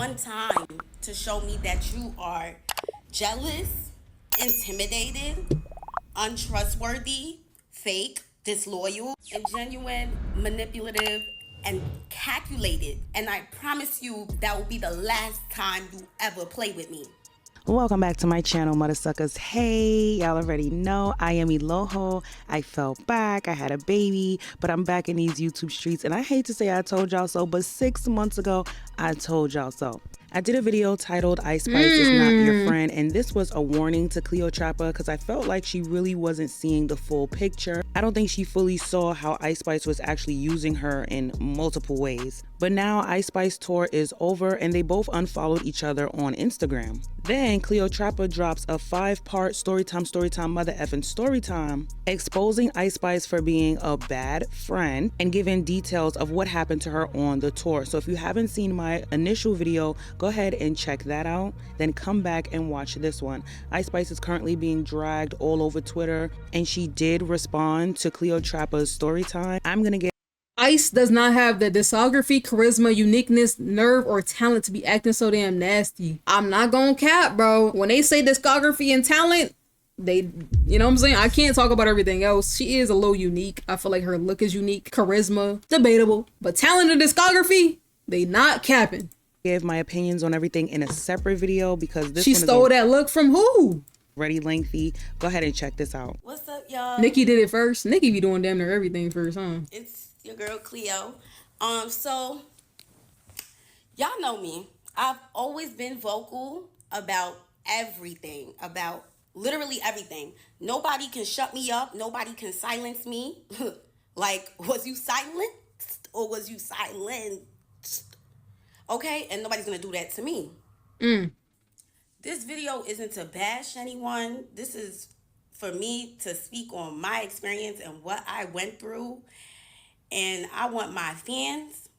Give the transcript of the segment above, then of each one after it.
one time to show me that you are jealous, intimidated, untrustworthy, fake, disloyal, and genuine, manipulative, and calculated. And I promise you that will be the last time you ever play with me. Welcome back to my channel, Mother Suckers. Hey, y'all already know I am Eloho. I fell back, I had a baby, but I'm back in these YouTube streets. And I hate to say I told y'all so, but 6 months ago, I told y'all so. I did a video titled Ice Spice is not your friend, and this was a warning to Cleopatra because I felt like she really wasn't seeing the full picture. I don't think she fully saw how Ice Spice was actually using her in multiple ways. But now Ice Spice tour is over and they both unfollowed each other on Instagram. Then Cleopatra drops a 5-part storytime mother effing storytime exposing Ice Spice for being a bad friend and giving details of what happened to her on the tour. So if you haven't seen my initial video, go ahead and check that out, then come back and watch this one. Ice Spice is currently being dragged all over Twitter and she did respond to Cleopatra's story time. I'm gonna get Ice does not have the discography, charisma, uniqueness, nerve, or talent to be acting so damn nasty. I'm not gonna cap, bro. When they say discography and talent, they, you know what I'm saying? I can't talk about everything else. She is a little unique. I feel like her look is unique. Charisma, debatable. But talent and discography, they not capping. give my opinions on everything in a separate video because this She one stole is that look from who? already lengthy. Go ahead and check this out. What's up, y'all? Nikki did it first. Nikki be doing damn near everything first, huh? It's your girl Cleo. So y'all know me. I've always been vocal about everything, about literally everything. Nobody can shut me up. Nobody can silence me. Like, was you silenced or was you silenced? Okay, and nobody's gonna do that to me. This video isn't to bash anyone. This is for me to speak on my experience and what I went through. And I want my fans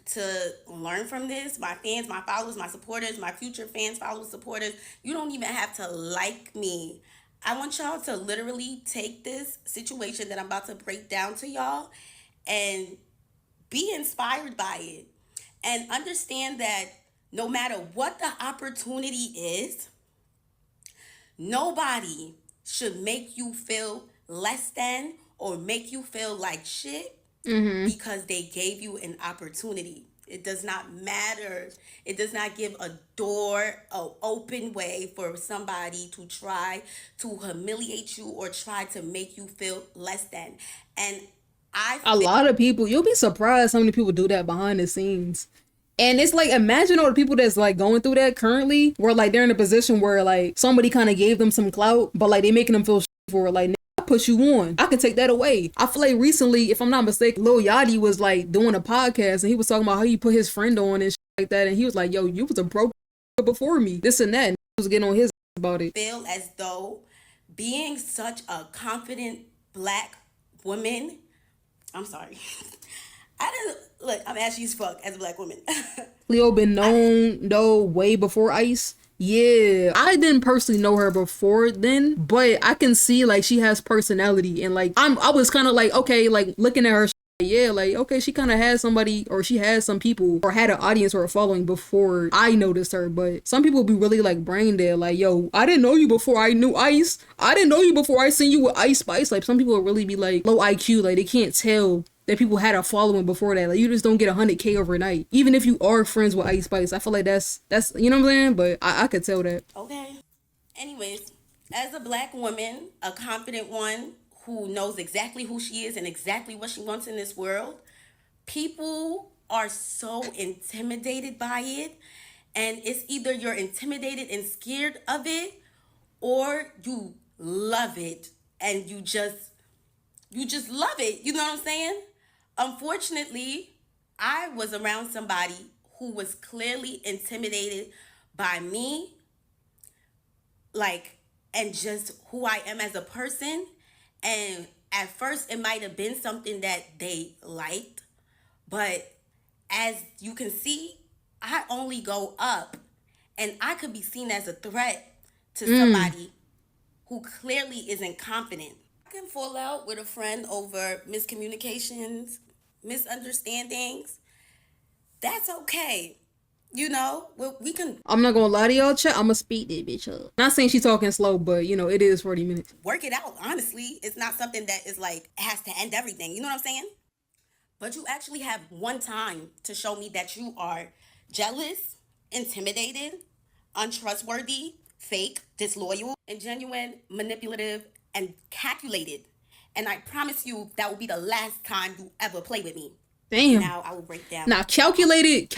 to learn from this. My fans, my followers, my supporters, my future fans, followers, supporters. You don't even have to like me. I want y'all to literally take this situation that I'm about to break down to y'all and be inspired by it. And understand that no matter what the opportunity is, nobody should make you feel less than or make you feel like shit because they gave you an opportunity. It does not matter. It does not give a door, an open way for somebody to try to humiliate you or try to make you feel less than. And A lot of people, you'll be surprised how many people do that behind the scenes. And it's like, imagine all the people that's like going through that currently, where like they're in a position where like somebody kind of gave them some clout, but like they making them feel for like, I put you on. I can take that away. I feel like recently, if I'm not mistaken, Lil Yachty was like doing a podcast and he was talking about how he put his friend on and shit like that. And he was like, yo, you was a broke before me, this and that. And he was getting on his about it. Feel as though being such a confident black woman, I'm sorry. I didn't look. I'm ashy as fuck as a black woman. Cleo been known though way before Ice. Yeah, I didn't personally know her before then, but I can see like she has personality and like I was kind of like, okay, like looking at her, yeah, like okay, she kind of has somebody or she has some people or had an audience or a following before I noticed her. But some people be really like brain dead, like, yo, I didn't know you before I knew Ice. I didn't know you before I seen you with Ice Spice. Like some people will really be like low IQ, like they can't tell that people had a following before that. Like you just don't get 100K overnight. Even if you are friends with Ice Spice, I feel like that's you know what I'm saying? But I could tell that. Okay. Anyways, as a black woman, a confident one who knows exactly who she is and exactly what she wants in this world, people are so intimidated by it. And it's either you're intimidated and scared of it or you love it and you just love it. You know what I'm saying? Unfortunately, I was around somebody who was clearly intimidated by me, like, and just who I am as a person. And at first, it might have been something that they liked. But as you can see, I only go up. And I could be seen as a threat to somebody who clearly isn't confident. I can fall out with a friend over miscommunications, misunderstandings. That's okay. We can I'm not gonna lie to y'all, chat. I'ma speed that bitch up. Not saying she talking slow, but it is 40 minutes. work it out. Honestly, it's not something that is like has to end everything. You know what I'm saying? But you actually have one time to show me that you are jealous, intimidated, untrustworthy, fake, disloyal, and genuine, manipulative, and calculated. And I promise you that will be the last time you ever play with me. Damn. Now I will break down. Now, calculated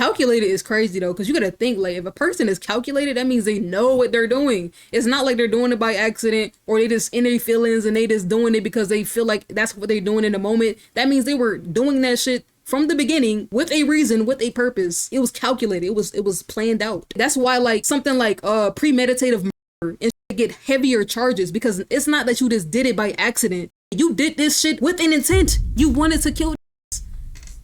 is crazy though, because you gotta think, like, if a person is calculated, that means they know what they're doing. It's not like they're doing it by accident, or they just in their feelings and they just doing it because they feel like that's what they're doing in the moment. That means they were doing that shit from the beginning with a reason, with a purpose. It was calculated. It was planned out. That's why, like, something like premeditative murder and shit get heavier charges, because it's not that you just did it by accident. You did this shit with an intent. You wanted to kill.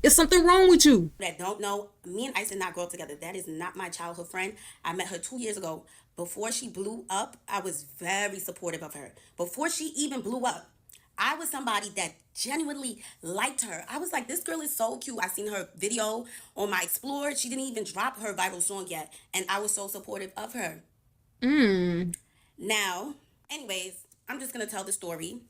Is something wrong with you? That don't know, me and Ice did not grow up together. That is not my childhood friend. I met her 2 years ago. Before she blew up, I was very supportive of her. Before she even blew up, I was somebody that genuinely liked her. I was like, this girl is so cute. I seen her video on my Explore. She didn't even drop her viral song yet. And I was so supportive of her. Now, anyways, I'm just going to tell the story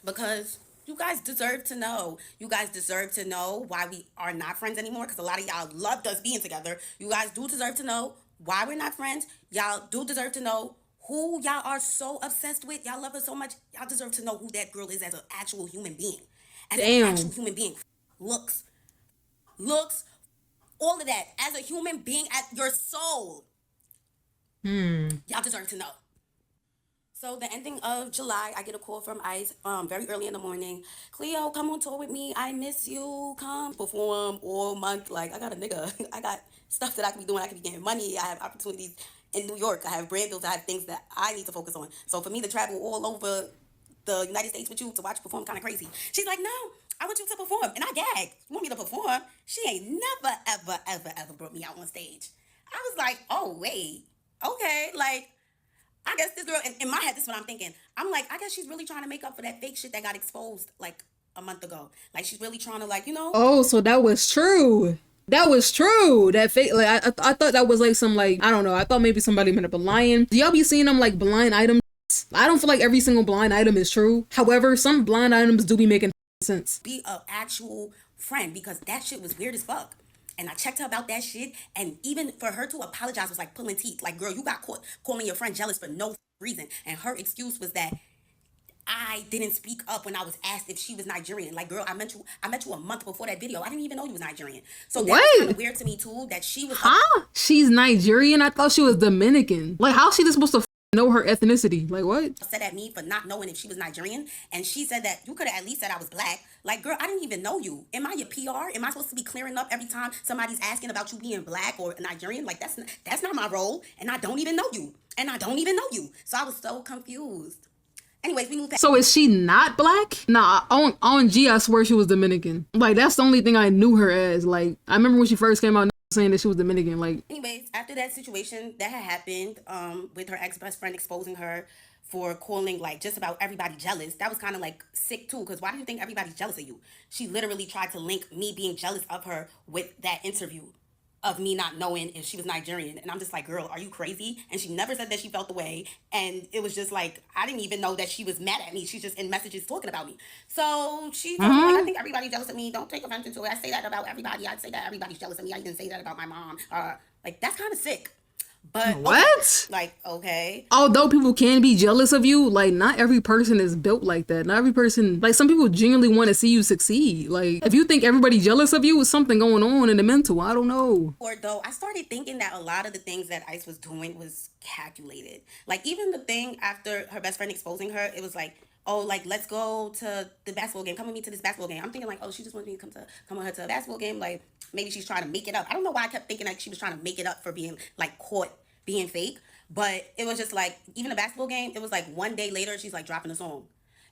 because you guys deserve to know. You guys deserve to know why we are not friends anymore, because a lot of y'all loved us being together. You guys do deserve to know why we're not friends. Y'all do deserve to know who y'all are so obsessed with. Y'all love her so much. Y'all deserve to know who that girl is as an actual human being. As Damn. an actual human being. Looks, all of that. As a human being, at your soul. Y'all deserve to know. So the ending of July, I get a call from Ice very early in the morning. Cleo, come on tour with me. I miss you. Come perform all month. Like, I got a nigga. I got stuff that I can be doing. I can be getting money. I have opportunities in New York. I have brand deals. I have things that I need to focus on. So for me to travel all over the United States with you to watch you perform kind of crazy. She's like, no, I want you to perform. And I gagged. You want me to perform? She ain't never, ever, ever, ever brought me out on stage. I was like, oh, wait. Okay, like, I guess this girl, in my head, this is what I'm thinking. I'm like, I guess she's really trying to make up for that fake shit that got exposed, like, a month ago. Like, she's really trying to, like, Oh, so that was true. That was true. That fake, like, I thought that was like some, like, I don't know. I thought maybe somebody made up a lying. Do y'all be seeing them like blind items? I don't feel like every single blind item is true. However, some blind items do be making sense. Be an actual friend, because that shit was weird as fuck. And I checked her about that shit, and even for her to apologize was like pulling teeth. Like, girl, you got caught calling your friend jealous for no reason. And her excuse was that I didn't speak up when I was asked if she was Nigerian. Like, girl, I met you a month before that video. I didn't even know you was Nigerian. So that's kind of weird to me too, that she was She's Nigerian? I thought she was Dominican. Like, how's she just supposed to know her ethnicity? Like, what? Upset at me for not knowing if she was Nigerian, and she said that you could have at least said I was black. Like, girl, I didn't even know you. Am I your PR? Am I supposed to be clearing up every time somebody's asking about you being black or Nigerian? Like, that's not my role, and I don't even know you. So I was so confused. Anyways, we moved past. So is she not black? Nah, on G, I swear she was Dominican. Like, that's the only thing I knew her as. Like, I remember when she first came out saying that she was Dominican. Like, anyways, after that situation that had happened, with her ex-best friend exposing her for calling like just about everybody jealous, that was kind of like sick too, because why do you think everybody's jealous of you? She literally tried to link me being jealous of her with that interview of me not knowing if she was Nigerian. And I'm just like, girl, are you crazy? And she never said that she felt the way. And it was just like, I didn't even know that she was mad at me. She's just in messages talking about me. So she told me, like, I think everybody's jealous of me. Don't take offense to it. I say that about everybody. I'd say that everybody's jealous of me. I even say that about my mom. Like, that's kind of sick. But what? Okay, like, okay. Although people can be jealous of you, like, not every person is built like that. Not every person, like, some people genuinely want to see you succeed. Like, if you think everybody jealous of you, it's something going on in the mental. I don't know. Or though, I started thinking that a lot of the things that Ice was doing was calculated. Like, even the thing after her best friend exposing her, it was like, oh, like, let's go to the basketball game. Come with me to this basketball game. I'm thinking like, oh, she just wanted me to come with her to a basketball game. Like, maybe she's trying to make it up. I don't know why I kept thinking like she was trying to make it up for being like caught being fake. But it was just like, even a basketball game, it was like one day later, she's like dropping a song.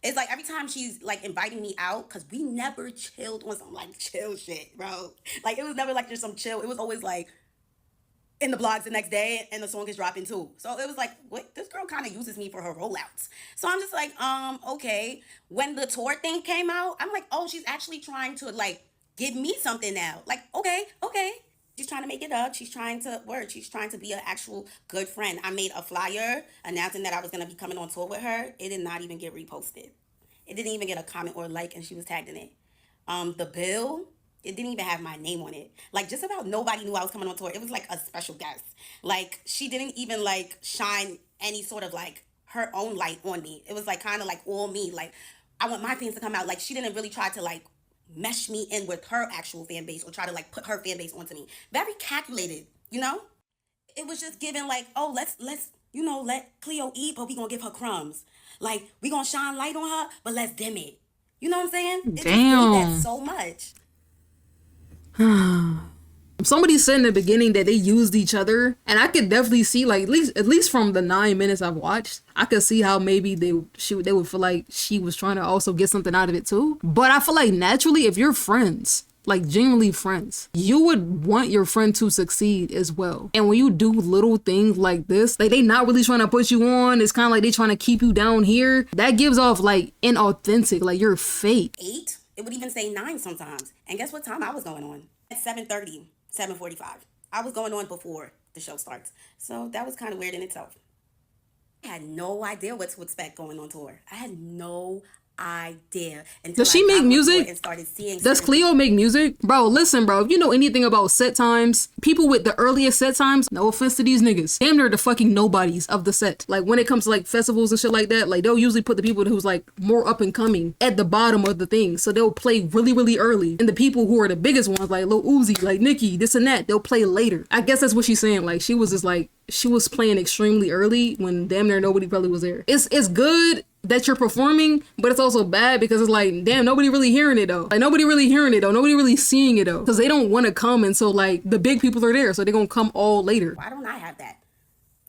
It's like every time she's like inviting me out, because we never chilled on some like chill shit, bro. Like, it was never like just some chill. It was always like in the blogs the next day and the song is dropping too. So it was like, what? This girl kind of uses me for her rollouts. So I'm just like, okay. When the tour thing came out, I'm like, oh, she's actually trying to like give me something now. Like, okay. She's trying to make it up. She's trying to work. She's trying to be an actual good friend. I made a flyer announcing that I was going to be coming on tour with her. It did not even get reposted. It didn't even get a comment or a like, and she was tagged in it. The bill, it didn't even have my name on it. Like, just about nobody knew I was coming on tour. It was like a special guest. Like, she didn't even like shine any sort of like her own light on me. It was like kind of like all me. Like, I want my fans to come out. Like, she didn't really try to like mesh me in with her actual fan base or try to like put her fan base onto me. Very calculated, you know? It was just given like, oh, let's let Cleo eat, but we gonna give her crumbs. Like, we gonna shine light on her, but let's dim it. You know what I'm saying? It just gave that Damn. so much. Somebody said in the beginning that they used each other, and I could definitely see, like, at least from the 9 minutes I've watched, I could see how maybe they would feel like she was trying to also get something out of it too. But I feel like naturally, if you're friends, like genuinely friends, you would want your friend to succeed as well. And when you do little things like this, like they not really trying to put you on, it's kind of like they trying to keep you down here. That gives off like inauthentic, like you're fake. 8, it would even say 9 sometimes. And guess what time I was going on? At 7:30, 7:45. I was going on before the show starts. So that was kind of weird in itself. I had no idea what to expect going on tour. I had no idea until Does she I got make on tour music? and started seeing. Does Cleo make music? Bro, listen, bro. If you know anything about set times, people with the earliest set times, no offense to these niggas, damn near the fucking nobodies of the set. Like when it comes to like festivals and shit like that, like they'll usually put the people who's like more up and coming at the bottom of the thing. So they'll play really, really early. And the people who are the biggest ones, like Lil Uzi, like Nicki, this and that, they'll play later. I guess that's what she's saying. Like she was just like, she was playing extremely early when damn near nobody probably was there. It's good that you're performing, but it's also bad because it's like, damn, nobody really hearing it though. Like nobody really hearing it though. Nobody really seeing it though. Because they don't want to come until like the big people are there. So they're gonna come all later. Why don't I have that?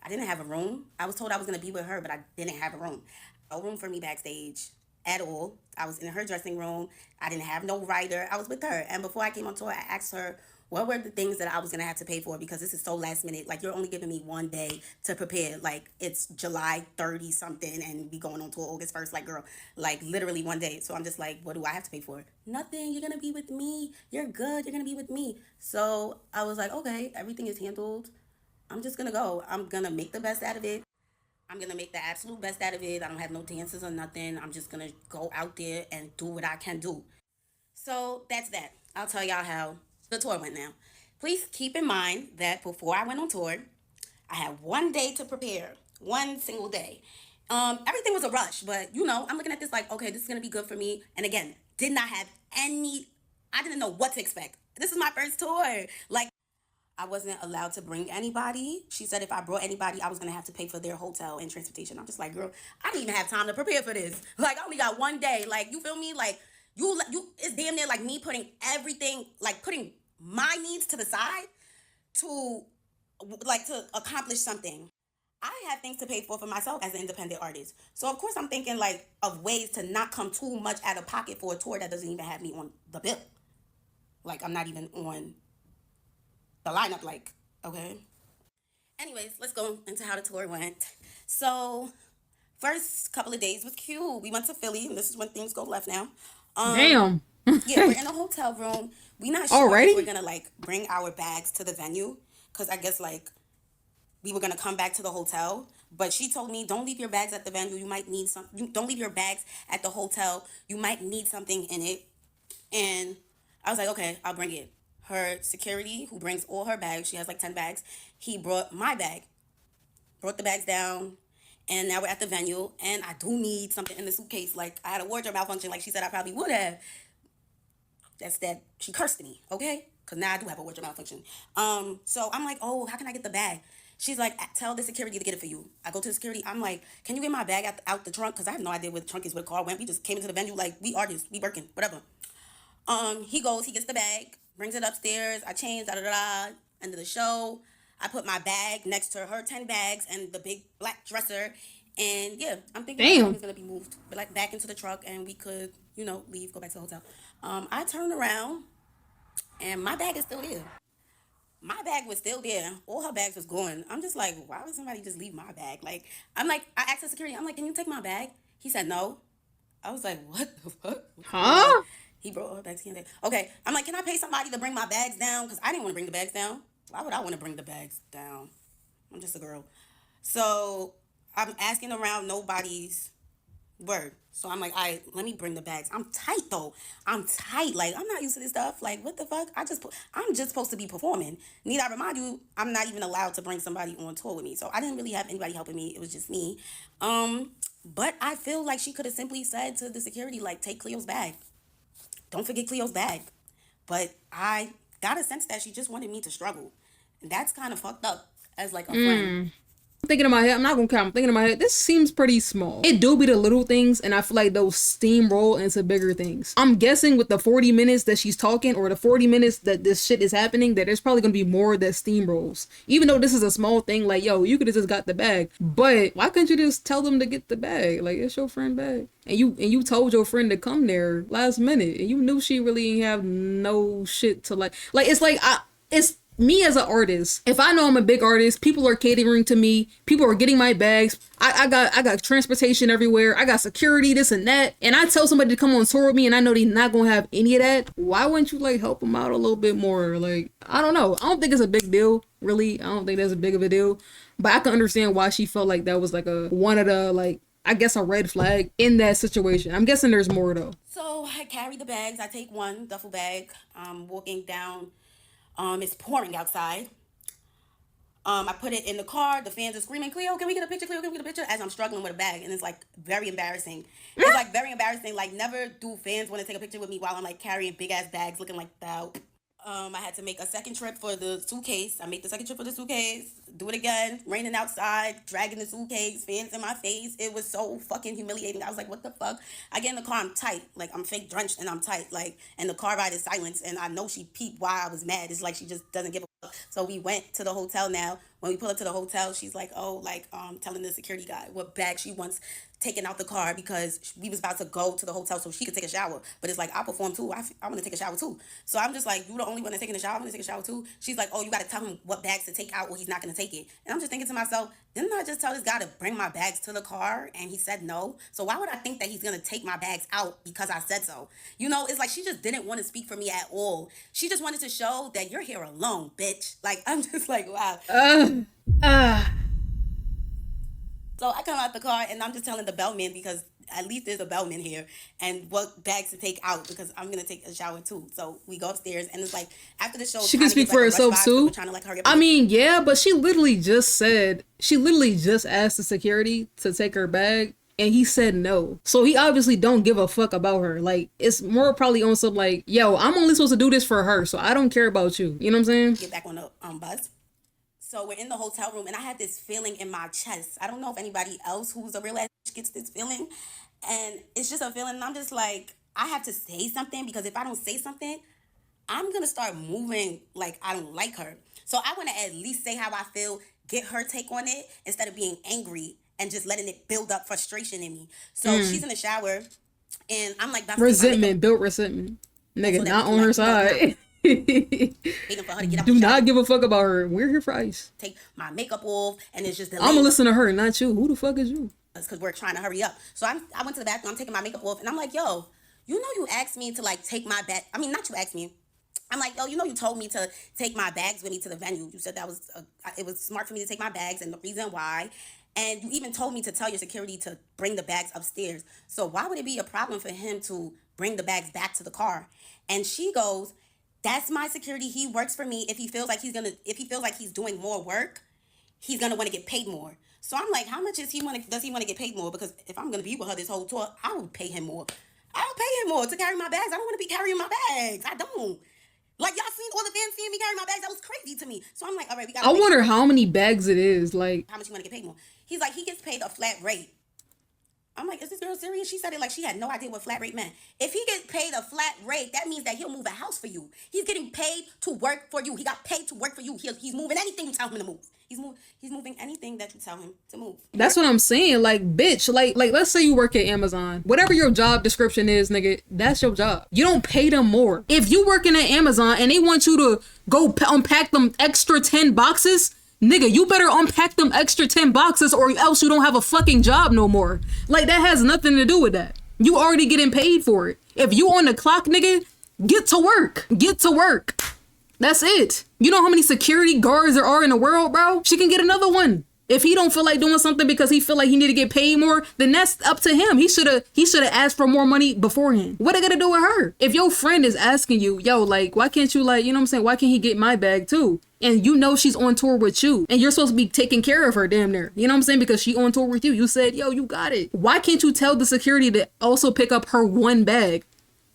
I didn't have a room. I was told I was gonna be with her, but I didn't have a room. No room for me backstage at all. I was in her dressing room. I didn't have no writer. I was with her. And before I came on tour, I asked her what were the things that I was gonna have to pay for, because this is so last minute. Like, you're only giving me one day to prepare. Like, it's July 30 something and we going on tour August 1st. Like, girl, like literally one day. So I'm just like, what do I have to pay for? Nothing. You're gonna be with me. You're good. You're gonna be with me. So I was like, okay, everything is handled. I'm just gonna go. I'm gonna make the best out of it. I'm gonna make the absolute best out of it. I don't have no dances or nothing. I'm just gonna go out there and do what I can do. So that's that. I'll tell y'all how the tour went now. Please keep in mind that before I went on tour, I had one day to prepare, one single day. Everything was a rush, but I'm looking at this like, okay, this is gonna be good for me. And again, did not have I didn't know what to expect. This is my first tour. Like, I wasn't allowed to bring anybody. She said if I brought anybody, I was gonna have to pay for their hotel and transportation. I'm just like, girl, I didn't even have time to prepare for this. Like, I only got one day. Like, you feel me? Like, you, it's damn near like me putting everything, like putting my needs to the side to, like, to accomplish something. I have things to pay for myself as an independent artist. So of course I'm thinking like of ways to not come too much out of pocket for a tour that doesn't even have me on the bill. Like, I'm not even on the lineup, like, okay. Anyways, let's go into how the tour went. So, first couple of days was cute. We went to Philly, and this is when things go left now. Damn. Yeah, we're in a hotel room. We not sure if Alrighty. we're gonna like bring our bags to the venue, because I guess like we were gonna come back to the hotel. But she told me, don't leave your bags at the venue. You might need some. Don't leave your bags at the hotel. You might need something in it. And I was like, okay, I'll bring it. Her security, who brings all her bags, she has like 10 bags, he brought my bag, brought the bags down, and now we're at the venue, and I do need something in the suitcase. Like, I had a wardrobe malfunction, like she said I probably would have. That's that, she cursed me, okay? Because now I do have a wardrobe malfunction. So I'm like, oh, how can I get the bag? She's like, tell the security to get it for you. I go to the security, I'm like, can you get my bag out the trunk? Because I have no idea where the trunk is, where the car went. We just came into the venue like, we artists, we working, whatever. He goes, he gets the bag, brings it upstairs. I change, end of the show. I put my bag next to her 10 bags and the big black dresser. And yeah, I'm thinking everything's gonna be moved, but like back into the truck, and we could, leave, go back to the hotel. I turned around and my bag is still there. My bag was still there. All her bags was gone. I'm just like, why would somebody just leave my bag? Like, I asked the security, I'm like, can you take my bag? He said no. I was like, what the fuck? Huh? He brought her bags. Okay, I'm like, can I pay somebody to bring my bags down? Because I didn't want to bring the bags down. Why would I want to bring the bags down? I'm just a girl. So I'm asking around, nobody's word. So I'm like, all right, let me bring the bags. I'm tight though. I'm tight. Like, I'm not used to this stuff. Like, what the fuck? I'm just supposed to be performing. Need I remind you, I'm not even allowed to bring somebody on tour with me. So I didn't really have anybody helping me. It was just me. But I feel like she could have simply said to the security, like, take Cleo's bag. Don't forget Cleo's bag. But I got a sense that she just wanted me to struggle. And that's kind of fucked up as like a friend. I'm thinking in my head, I'm not gonna count, I'm thinking in my head, this seems pretty small. It do be the little things, and I feel like those steamroll into bigger things. I'm guessing with the 40 minutes that she's talking, or the 40 minutes that this shit is happening, that there's probably gonna be more that steamrolls. Even though this is a small thing, like, yo, you could have just got the bag. But why couldn't you just tell them to get the bag? Like, it's your friend bag. And you told your friend to come there last minute, and you knew she really ain't have no shit to like it's me as an artist. If I know I'm a big artist, people are catering to me, people are getting my bags, I got transportation everywhere, I got security, this and that, and I tell somebody to come on tour with me and I know they not gonna have any of that, why wouldn't you like help them out a little bit more? Like, I don't know. I don't think it's a big deal, really. I don't think that's a big of a deal, but I can understand why she felt like that was like one of the, like, I guess, a red flag in that situation. I'm guessing there's more though. So I carry the bags. I take one duffel bag. I'm walking down. It's pouring outside. I put it in the car. The fans are screaming, Cleo, can we get a picture? Cleo, can we get a picture? As I'm struggling with a bag. And it's like very embarrassing. It's like very embarrassing. Like, never do fans want to take a picture with me while I'm like carrying big ass bags looking like that. I had to make a second trip for the suitcase. I made the second trip for the suitcase. Do it again. Raining outside, dragging the suitcase, fans in my face. It was so fucking humiliating. I was like, what the fuck? I get in the car, I'm tight. Like, I'm fake drenched and I'm tight. Like, and the car ride is silence. And I know she peeped why I was mad. It's like she just doesn't give a fuck. So we went to the hotel now. When we pull up to the hotel, she's like, oh, like, telling the security guy what bag she wants taken out the car because we was about to go to the hotel so she could take a shower. But it's like, I perform too. I want to take a shower too. So I'm just like, you the only one that's taking a shower? I'm going to take a shower too. She's like, oh, you got to tell him what bags to take out or he's not going to take it. And I'm just thinking to myself, didn't I just tell this guy to bring my bags to the car and he said no? So why would I think that he's going to take my bags out because I said so? You know, it's like she just didn't want to speak for me at all. She just wanted to show that you're here alone, bitch. Like, I'm just like, wow. So I come out the car and I'm just telling the bellman, because at least there's a bellman here, and what bags to take out because I'm gonna take a shower too. So we go upstairs and it's like after the show, she can speak for herself too. Trying to, like, hurry up. I mean, yeah, but she literally just asked the security to take her bag and he said no. So he obviously don't give a fuck about her. Like, it's more probably on some like, yo, I'm only supposed to do this for her, so I don't care about you. You know what I'm saying? Get back on the bus. So we're in the hotel room and I had this feeling in my chest. I don't know if anybody else who's a real ass gets this feeling. And it's just a feeling. And I'm just like, I have to say something, because if I don't say something, I'm going to start moving like I don't like her. So I want to at least say how I feel, get her take on it, instead of being angry and just letting it build up frustration in me. So she's in the shower and I'm like, resentment, built resentment. Nigga, so not on her side. For her to get up. Do not give a fuck about her. We're here for ice. Take my makeup off and it's just delayed. I'm gonna listen to her, not you. Who the fuck is you? Because we're trying to hurry up. So I went to the bathroom, I'm taking my makeup off, and I'm like, yo, you know you asked me to, like, take my bag. I mean, not you asked me. I'm like, yo, you know you told me to take my bags with me to the venue. You said that was it was smart for me to take my bags, and the reason why. And you even told me to tell your security to bring the bags upstairs. So why would it be a problem for him to bring the bags back to the car? And she goes, that's my security. He works for me. If he feels like he's doing more work, he's gonna want to get paid more. So I'm like, how much does he want to get paid more? Because if I'm gonna be with her this whole tour, I will pay him more. I'll pay him more to carry my bags. I don't want to be carrying my bags. I don't. Like, y'all seen all the fans seeing me carry my bags? That was crazy to me. So I'm like, all right, we got. I wonder how many bags it is. Like, how much you want to get paid more? He's like, he gets paid a flat rate. I'm like, is this girl serious? She said it like she had no idea what flat rate meant. If he gets paid a flat rate, that means that he'll move a house for you. He's getting paid to work for you. He got paid to work for you. He's moving anything you tell him to move. He's moving anything that you tell him to move. That's what I'm saying. Like, bitch, like let's say you work at Amazon. Whatever your job description is, nigga, that's your job. You don't pay them more. If you working at Amazon and they want you to go unpack them extra 10 boxes, nigga, you better unpack them extra 10 boxes or else you don't have a fucking job no more. Like, that has nothing to do with that. You already getting paid for it. If you on the clock, nigga, get to work. Get to work. That's it. You know how many security guards there are in the world, bro? She can get another one. If he don't feel like doing something because he feel like he need to get paid more, then that's up to him. He should have asked for more money beforehand. What I gotta do with her? If your friend is asking you, yo, like, why can't you, like, you know what I'm saying? Why can't he get my bag too? And you know she's on tour with you, and you're supposed to be taking care of her damn near. You know what I'm saying? Because she on tour with you. You said, yo, you got it. Why can't you tell the security to also pick up her one bag?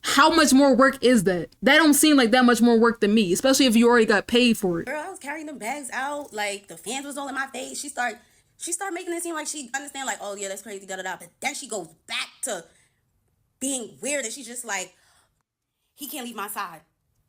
How much more work is that? That don't seem like that much more work to me, especially if you already got paid for it. Girl, I was carrying them bags out, like the fans was all in my face. She started making it seem like she understand, like, oh yeah, that's crazy, da da da. But then she goes back to being weird, and she's just like, he can't leave my side,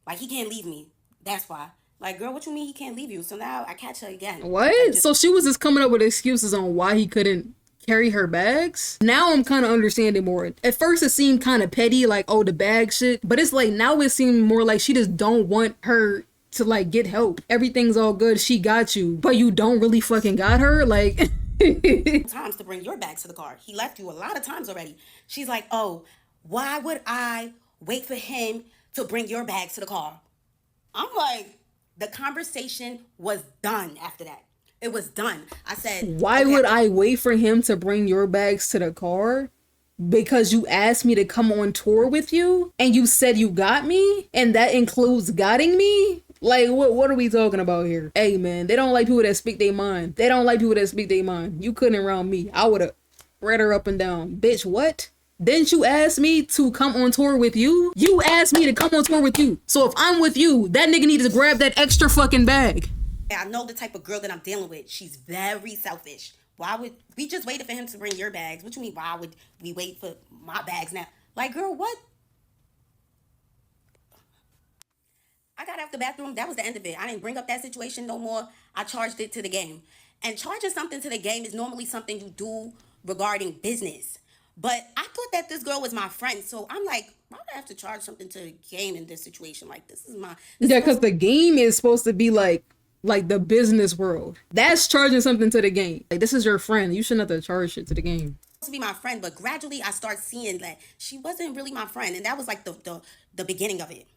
like he can't leave me. That's why. Like, girl, what you mean he can't leave you? So now I catch her again. What? So she was just coming up with excuses on why he couldn't carry her bags? Now I'm kind of understanding more. At first it seemed kind of petty, like, oh, the bag shit. But it's like, now it seemed more like she just don't want her to, like, get help. Everything's all good. She got you. But you don't really fucking got her? Like... times to bring your bags to the car. He left you a lot of times already. She's like, oh, why would I wait for him to bring your bags to the car? I'm like, the conversation was done after that. It was done. I said, why okay, would I wait for him to bring your bags to the car? Because you asked me to come on tour with you and you said you got me, and that includes gotting me? Like, what are we talking about here? Hey, man, they don't like people that speak their mind. They don't like people that speak their mind. You couldn't around me. I would have read her up and down. Bitch, what? Didn't you ask me to come on tour with you? You asked me to come on tour with you. So if I'm with you, that nigga needs to grab that extra fucking bag. I know the type of girl that I'm dealing with. She's very selfish. Why would we just waited for him to bring your bags? What you mean, why would we wait for my bags now? Like, girl, what? I got out the bathroom. That was the end of it. I didn't bring up that situation no more. I charged it to the game. And charging something to the game is normally something you do regarding business. But I thought that this girl was my friend. So I'm like, why would I have to charge something to the game in this situation? Like, this is my... Yeah, because the game is supposed to be like the business world. That's charging something to the game. Like, this is your friend. You shouldn't have to charge shit to the game. To be my friend, but gradually I start seeing that she wasn't really my friend. And that was like the beginning of it.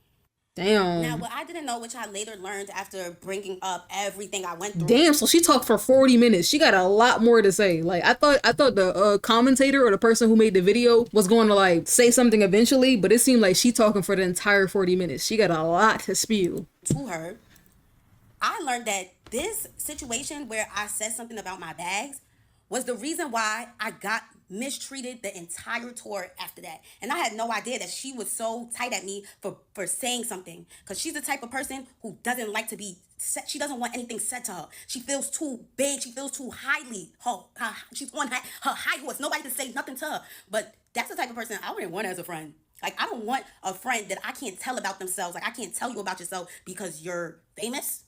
Damn. Now, what I didn't know, which I later learned after bringing up everything I went through. Damn, so she talked for 40 minutes. She got a lot more to say. Like, I thought the commentator or the person who made the video was going to, like, say something eventually, but it seemed like she talking for the entire 40 minutes. She got a lot to spew. To her, I learned that this situation where I said something about my bags was the reason why I got mistreated the entire tour after that. And I had no idea that she was so tight at me for saying something. Because she's the type of person who doesn't like to be said. She doesn't want anything said to her. She feels too big. She feels too highly. She's on her high horse. Nobody can say nothing to her. But that's the type of person I wouldn't want as a friend. Like, I don't want a friend that I can't tell about themselves. Like, I can't tell you about yourself because you're famous.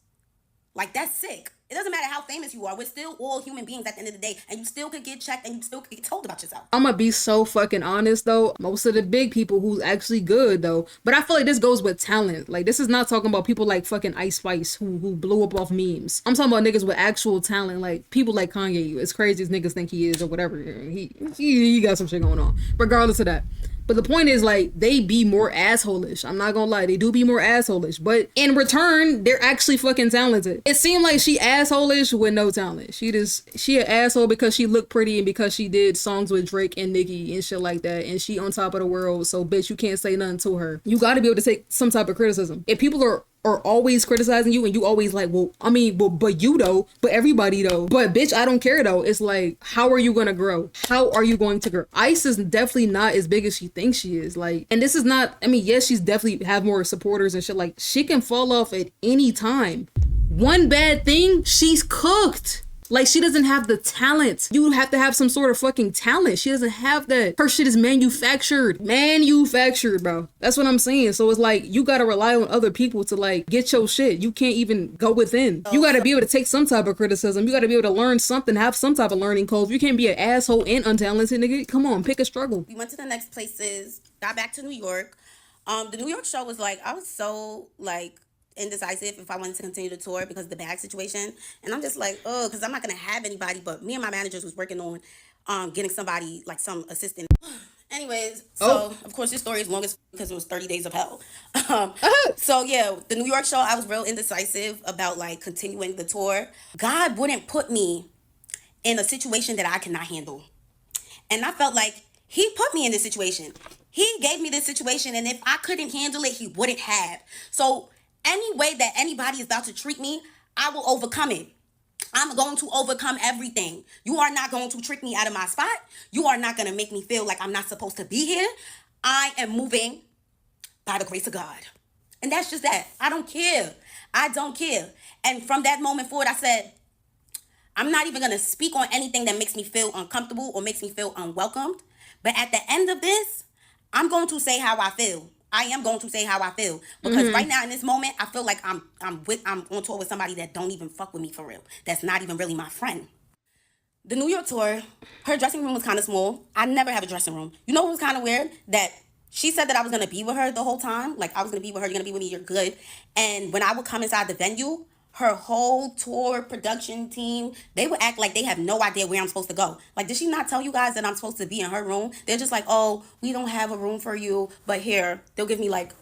Like, that's sick. It doesn't matter how famous you are. We're still all human beings at the end of the day. And you still could get checked and you still could get told about yourself. I'm gonna be so fucking honest, though. Most of the big people who's actually good, though. But I feel like this goes with talent. Like, this is not talking about people like fucking Ice Spice who blew up off memes. I'm talking about niggas with actual talent. Like, people like Kanye. As crazy as niggas think he is or whatever. He got some shit going on. Regardless of that. But the point is, like, they be more asshole-ish. I'm not gonna lie. They do be more asshole-ish. But in return, they're actually fucking talented. It seemed like she asshole-ish with no talent. She an asshole because she looked pretty and because she did songs with Drake and Nicki and shit like that. And she on top of the world. So, bitch, you can't say nothing to her. You gotta be able to take some type of criticism. If people are always criticizing you and you always like, but you though, but everybody though, but bitch, I don't care though. It's like, how are you gonna grow? How are you going to grow? Ice is definitely not as big as she thinks she is. Like, and this is not, I mean, yes, she's definitely have more supporters and shit. Like, she can fall off at any time. One bad thing, she's cooked. Like, she doesn't have the talent. You have to have some sort of fucking talent. She doesn't have that. Her shit is manufactured. Manufactured, bro. That's what I'm saying. So it's like, you gotta rely on other people to, like, get your shit. You can't even go within. You gotta be able to take some type of criticism. You gotta be able to learn something, have some type of learning curve. You can't be an asshole and untalented, nigga. Come on, pick a struggle. We went to the next places, got back to New York. The New York show was like, I was so, like, indecisive if I wanted to continue the tour because of the bag situation. And I'm just like, oh, because I'm not going to have anybody but me and my managers was working on getting somebody, like some assistant. Anyways, Oh. so of course this story is long as because it was 30 days of hell. So yeah, the New York show, I was real indecisive about like continuing the tour. God wouldn't put me in a situation that I cannot handle. And I felt like he put me in this situation. He gave me this situation, and if I couldn't handle it, he wouldn't have. So any way that anybody is about to treat me, I will overcome it. I'm going to overcome everything. You are not going to trick me out of my spot. You are not going to make me feel like I'm not supposed to be here. I am moving by the grace of God. And that's just that. I don't care. I don't care. And from that moment forward, I said, I'm not even going to speak on anything that makes me feel uncomfortable or makes me feel unwelcomed. But at the end of this, I'm going to say how I feel. I am going to say how I feel because right now in this moment, I feel like I'm on tour with somebody that don't even fuck with me for real. That's not even really my friend. The New York tour, her dressing room was kind of small. I never have a dressing room. You know what was kind of weird? That she said that I was going to be with her the whole time. Like, I was going to be with her. You're going to be with me. You're good. And when I would come inside the venue, her whole tour production team, they would act like they have no idea where I'm supposed to go. Like, did she not tell you guys that I'm supposed to be in her room? They're just like, oh, we don't have a room for you. But here, they'll give me like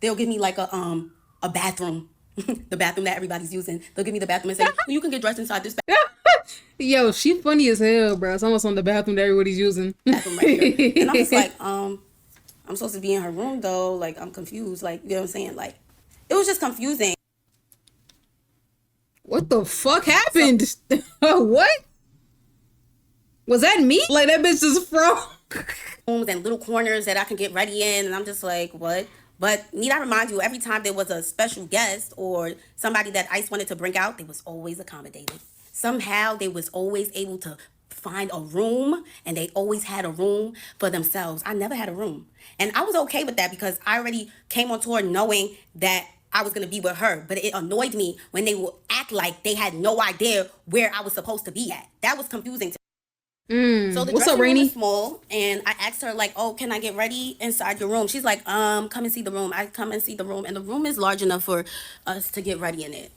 a bathroom. The bathroom that everybody's using. They'll give me the bathroom and say, well, you can get dressed inside this Yo, she funny as hell, bro. It's almost on the bathroom that everybody's using. bathroom right here. And I'm just like, I'm supposed to be in her room though. Like, I'm confused. Like, you know what I'm saying? Like, it was just confusing. What the fuck happened? What? Was that me? Like, that bitch just froze. Rooms and little corners that I can get ready in, and I'm just like, what? But need I remind you, every time there was a special guest or somebody that Ice wanted to bring out, they was always accommodated. Somehow they was always able to find a room, and they always had a room for themselves. I never had a room. And I was okay with that because I already came on tour knowing that I was going to be with her. But it annoyed me when they would act like they had no idea where I was supposed to be at. That was confusing to me. So the What's up, dressing room Rainy? is small, and I asked her like, "Oh, can I get ready inside your room?" She's like, come and see the room." I come and see the room, and the room is large enough for us to get ready in it.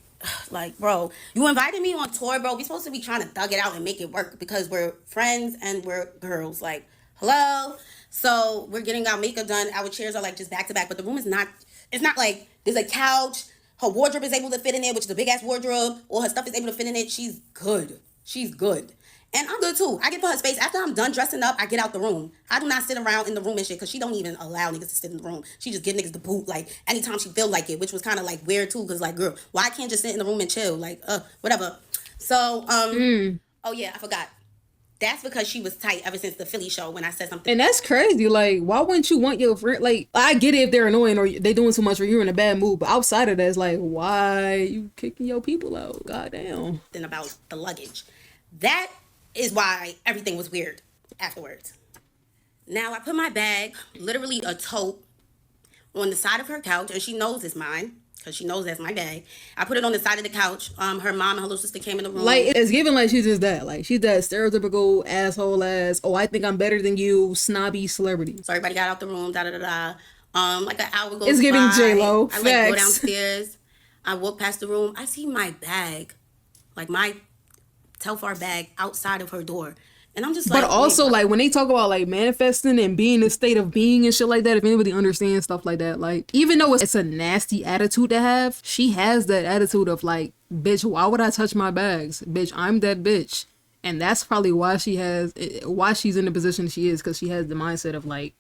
Like, bro, you invited me on tour, bro. We supposed to be trying to thug it out and make it work because we're friends and we're girls. Like, hello. So we're getting our makeup done. Our chairs are like just back to back, but the room is not. It's not like there's a couch. Her wardrobe is able to fit in there, which is a big ass wardrobe. All her stuff is able to fit in it. She's good. She's good. And I'm good too. I give her space. After I'm done dressing up, I get out the room. I do not sit around in the room and shit because she don't even allow niggas to sit in the room. She just give niggas the boot like anytime she feel like it, which was kind of like weird too because like, girl, why I can't just sit in the room and chill? Like, whatever. So, oh yeah, I forgot. That's because she was tight ever since the Philly show when I said something. And that's crazy. Like, why wouldn't you want your friend? Like, I get it if they're annoying or they doing too much or you're in a bad mood. But outside of that, it's like, why you kicking your people out? Goddamn. Then about the luggage. That is why everything was weird afterwards. Now I put my bag, literally a tote, on the side of her couch, and she knows it's mine because she knows that's my bag. I put it on the side of the couch. Her mom and her little sister came in the room. Like, it's given like she's just that. Like, she's that stereotypical asshole ass, oh, I think I'm better than you, snobby celebrity. So everybody got out the room, da da da da. Like an hour goes It's giving by. J-Lo. I like go Facts. downstairs. I walk past the room. I see my bag, like my Telfar bag outside of her door. And I'm just like, But also, wait, like, when they talk about, like, manifesting and being in a state of being and shit like that, if anybody understands stuff like that, like, even though it's a nasty attitude to have, she has that attitude of, like, bitch, why would I touch my bags? Bitch, I'm that bitch. And that's probably why she's in the position she is, because she has the mindset of, like,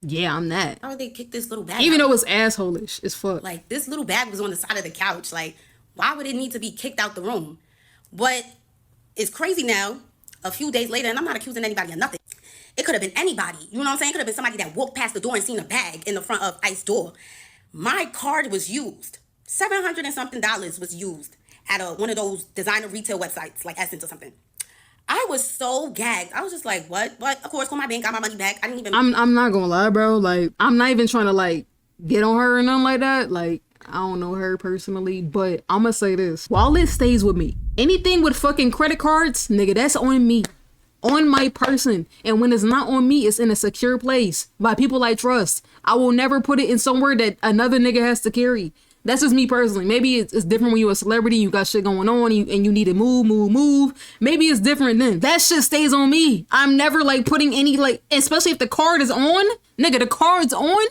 yeah, I'm that. why would they kick this little bag Even out? though it's asshole-ish as fuck. Like, this little bag was on the side of the couch. Like, why would it need to be kicked out the room? But it's crazy now, a few days later, and I'm not accusing anybody of nothing. It could have been anybody. You know what I'm saying? It could have been somebody that walked past the door and seen a bag in the front of Ice's door. My card was used. $700 and something was used at one of those designer retail websites, like Essence or something. I was so gagged. I was just like, what? But of course, called my bank, got my money back. I didn't even... I'm not gonna lie, bro. Like, I'm not even trying to, like, get on her or nothing like that. Like, I don't know her personally, but I'm gonna say this. While it stays with me, anything with fucking credit cards, nigga, that's on me. On my person. And when it's not on me, it's in a secure place by people I trust. I will never put it in somewhere that another nigga has to carry. That's just me personally. Maybe it's different when you're a celebrity, you got shit going on, and you need to move. Maybe it's different then. That shit stays on me. I'm never like putting any like, especially if the card is on, nigga, the card's on.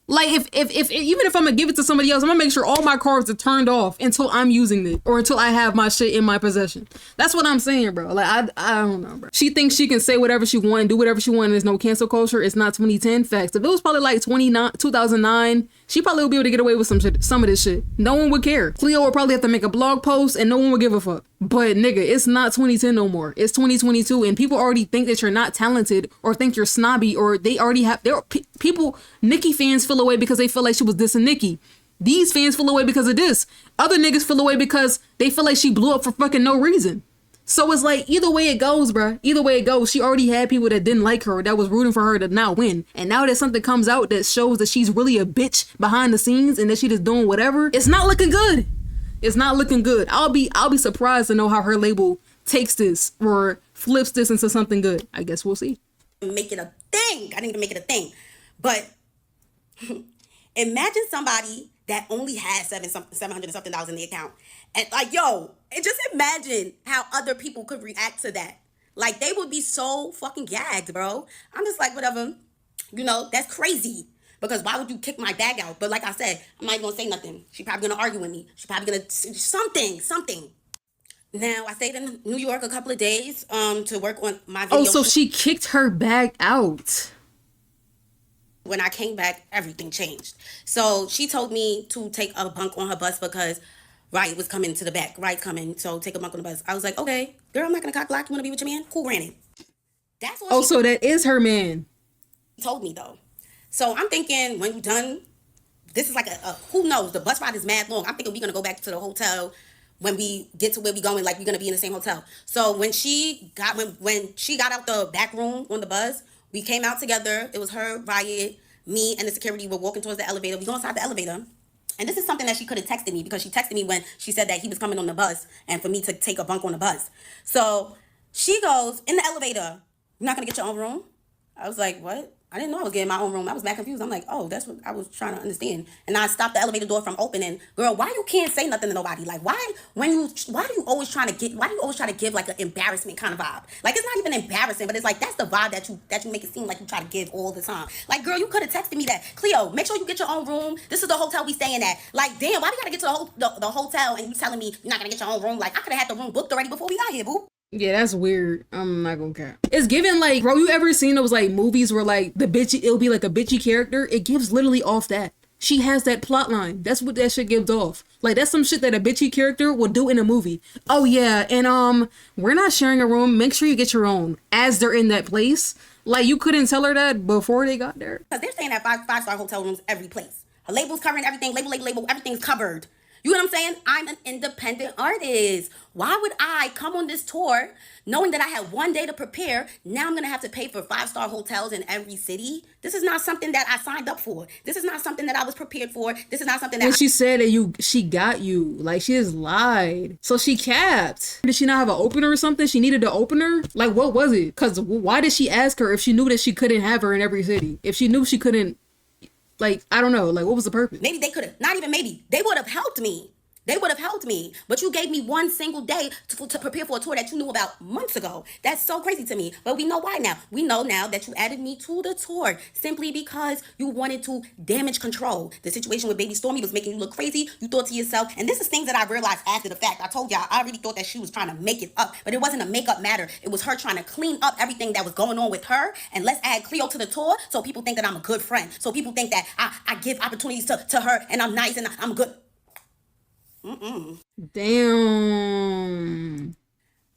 Like if even if I'm gonna give it to somebody else, I'm gonna make sure all my cards are turned off until I'm using it or until I have my shit in my possession. That's what I'm saying, bro. Like I don't know, bro. She thinks she can say whatever she want and do whatever she want and there's no cancel culture. It's not 2010 facts. If it was probably like 2009, she probably would be able to get away with some of this shit. No one would care. Cleo would probably have to make a blog post and no one would give a fuck. But nigga, it's not 2010 no more. It's 2022 and people already think that you're not talented or think you're snobby or they already have people. Nicki fans feel away because they feel like she was dissing Nicki. These fans feel away because of this. Other niggas feel away because they feel like she blew up for fucking no reason. So it's like either way it goes, bruh. Either way it goes, she already had people that didn't like her, that was rooting for her to not win. And now that something comes out that shows that she's really a bitch behind the scenes and that she just doing whatever, it's not looking good. It's not looking good. I'll be surprised to know how her label takes this or flips this into something good. I guess we'll see. Make it a thing. I need to make it a thing. But imagine somebody that only has $700 and something in the account. And like, yo, and just imagine how other people could react to that. Like, they would be so fucking gagged, bro. I'm just like, whatever. You know, that's crazy. Because why would you kick my bag out? But like I said, I'm not even going to say nothing. She's probably going to argue with me. She's probably going to something. Now, I stayed in New York a couple of days to work on my video. Oh, so she kicked her bag out. When I came back, everything changed. So she told me to take a bunk on her bus because Riot was coming to the back. Riot's coming, so take a bunk on the bus. I was like, okay, girl, I'm not going to cock block. You want to be with your man? Cool, granted. That's what so that is her man. Told me, though. So I'm thinking, when you done, this is like a who knows? The bus ride is mad long. I'm thinking we're going to go back to the hotel when we get to where we going, like we're going to be in the same hotel. So when she got out the back room on the bus, we came out together. It was her, Riot, me, and the security were walking towards the elevator. We go inside the elevator. And this is something that she could have texted me because she texted me when she said that he was coming on the bus and for me to take a bunk on the bus. So she goes, in the elevator, you're not going to get your own room? I was like, what? I didn't know I was getting my own room. I was mad confused. I'm like, oh, that's what I was trying to understand. And I stopped the elevator door from opening. Girl, why you can't say nothing to nobody? Like, why do you always try to give like an embarrassment kind of vibe? Like, it's not even embarrassing, but it's like, that's the vibe that you make it seem like you try to give all the time. Like, girl, you could have texted me that. Cleo, make sure you get your own room. This is the hotel we staying at. Like, damn, why we gotta get to the hotel and you telling me you're not gonna get your own room? Like, I could have had the room booked already before we got here, boo. Yeah, that's weird. I'm not gonna care. It's given like, bro, you ever seen those like movies where like it'll be like a bitchy character? It gives literally off that. She has that plot line. That's what that shit gives off. Like, that's some shit that a bitchy character will do in a movie. Oh yeah, and we're not sharing a room. Make sure you get your own as they're in that place. Like, you couldn't tell her that before they got there. Because they're staying at five-star hotel rooms every place. Her label's covering everything. Label, everything's covered. You know what I'm saying? I'm an independent artist. Why would I come on this tour knowing that I had one day to prepare? Now I'm going to have to pay for 5-star hotels in every city. This is not something that I signed up for. This is not something that I was prepared for. This is not something that when she said that she got you. Like, she just lied. So she capped. Did she not have an opener or something? She needed an opener? Like, what was it? Because why did she ask her if she knew that she couldn't have her in every city? If she knew she couldn't, like, I don't know. Like, what was the purpose? Maybe they could have, not even maybe, they would have helped me. But you gave me one single day to prepare for a tour that you knew about months ago. That's so crazy to me. But we know why now. We know now that you added me to the tour simply because you wanted to damage control. The situation with Baby Stormy was making you look crazy. You thought to yourself, and this is things that I realized after the fact. I told y'all, I already thought that she was trying to make it up, but it wasn't a makeup matter. It was her trying to clean up everything that was going on with her, and let's add Cleo to the tour so people think that I'm a good friend. So people think that I give opportunities to her and I'm nice and I'm good. Damn.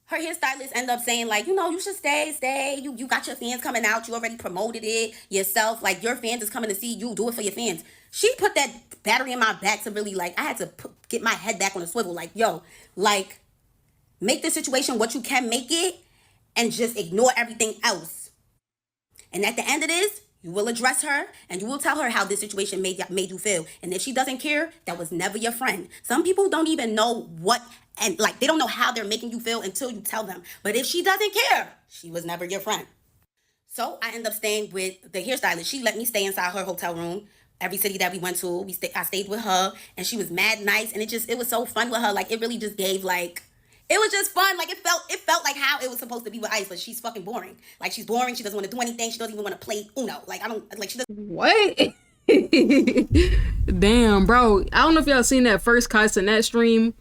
Her hairstylist end up saying, like, you know, you should stay. You got your fans coming out. You already promoted it yourself. Like, your fans is coming to see you. Do it for your fans. She put that battery in my back to really, like, I had to get my head back on the swivel. Like, yo, like, make the situation what you can make it and just ignore everything else. And at the end of this, you will address her and you will tell her how this situation made you feel. And if she doesn't care, that was never your friend. Some people don't even know what, and like, they don't know how they're making you feel until you tell them. But if she doesn't care, she was never your friend. So I end up staying with the hairstylist. She let me stay inside her hotel room every city that we went to. I stayed with her, and she was mad nice, and it was so fun with her. Like, it really just gave like. It was just fun. Like, it felt like how it was supposed to be with Ice, but she's fucking boring. Like, she's boring. She doesn't want to do anything. She doesn't even want to play Uno. Like, I don't, like, she doesn't. What? Damn, bro. I don't know if y'all seen that first Kai Cenat stream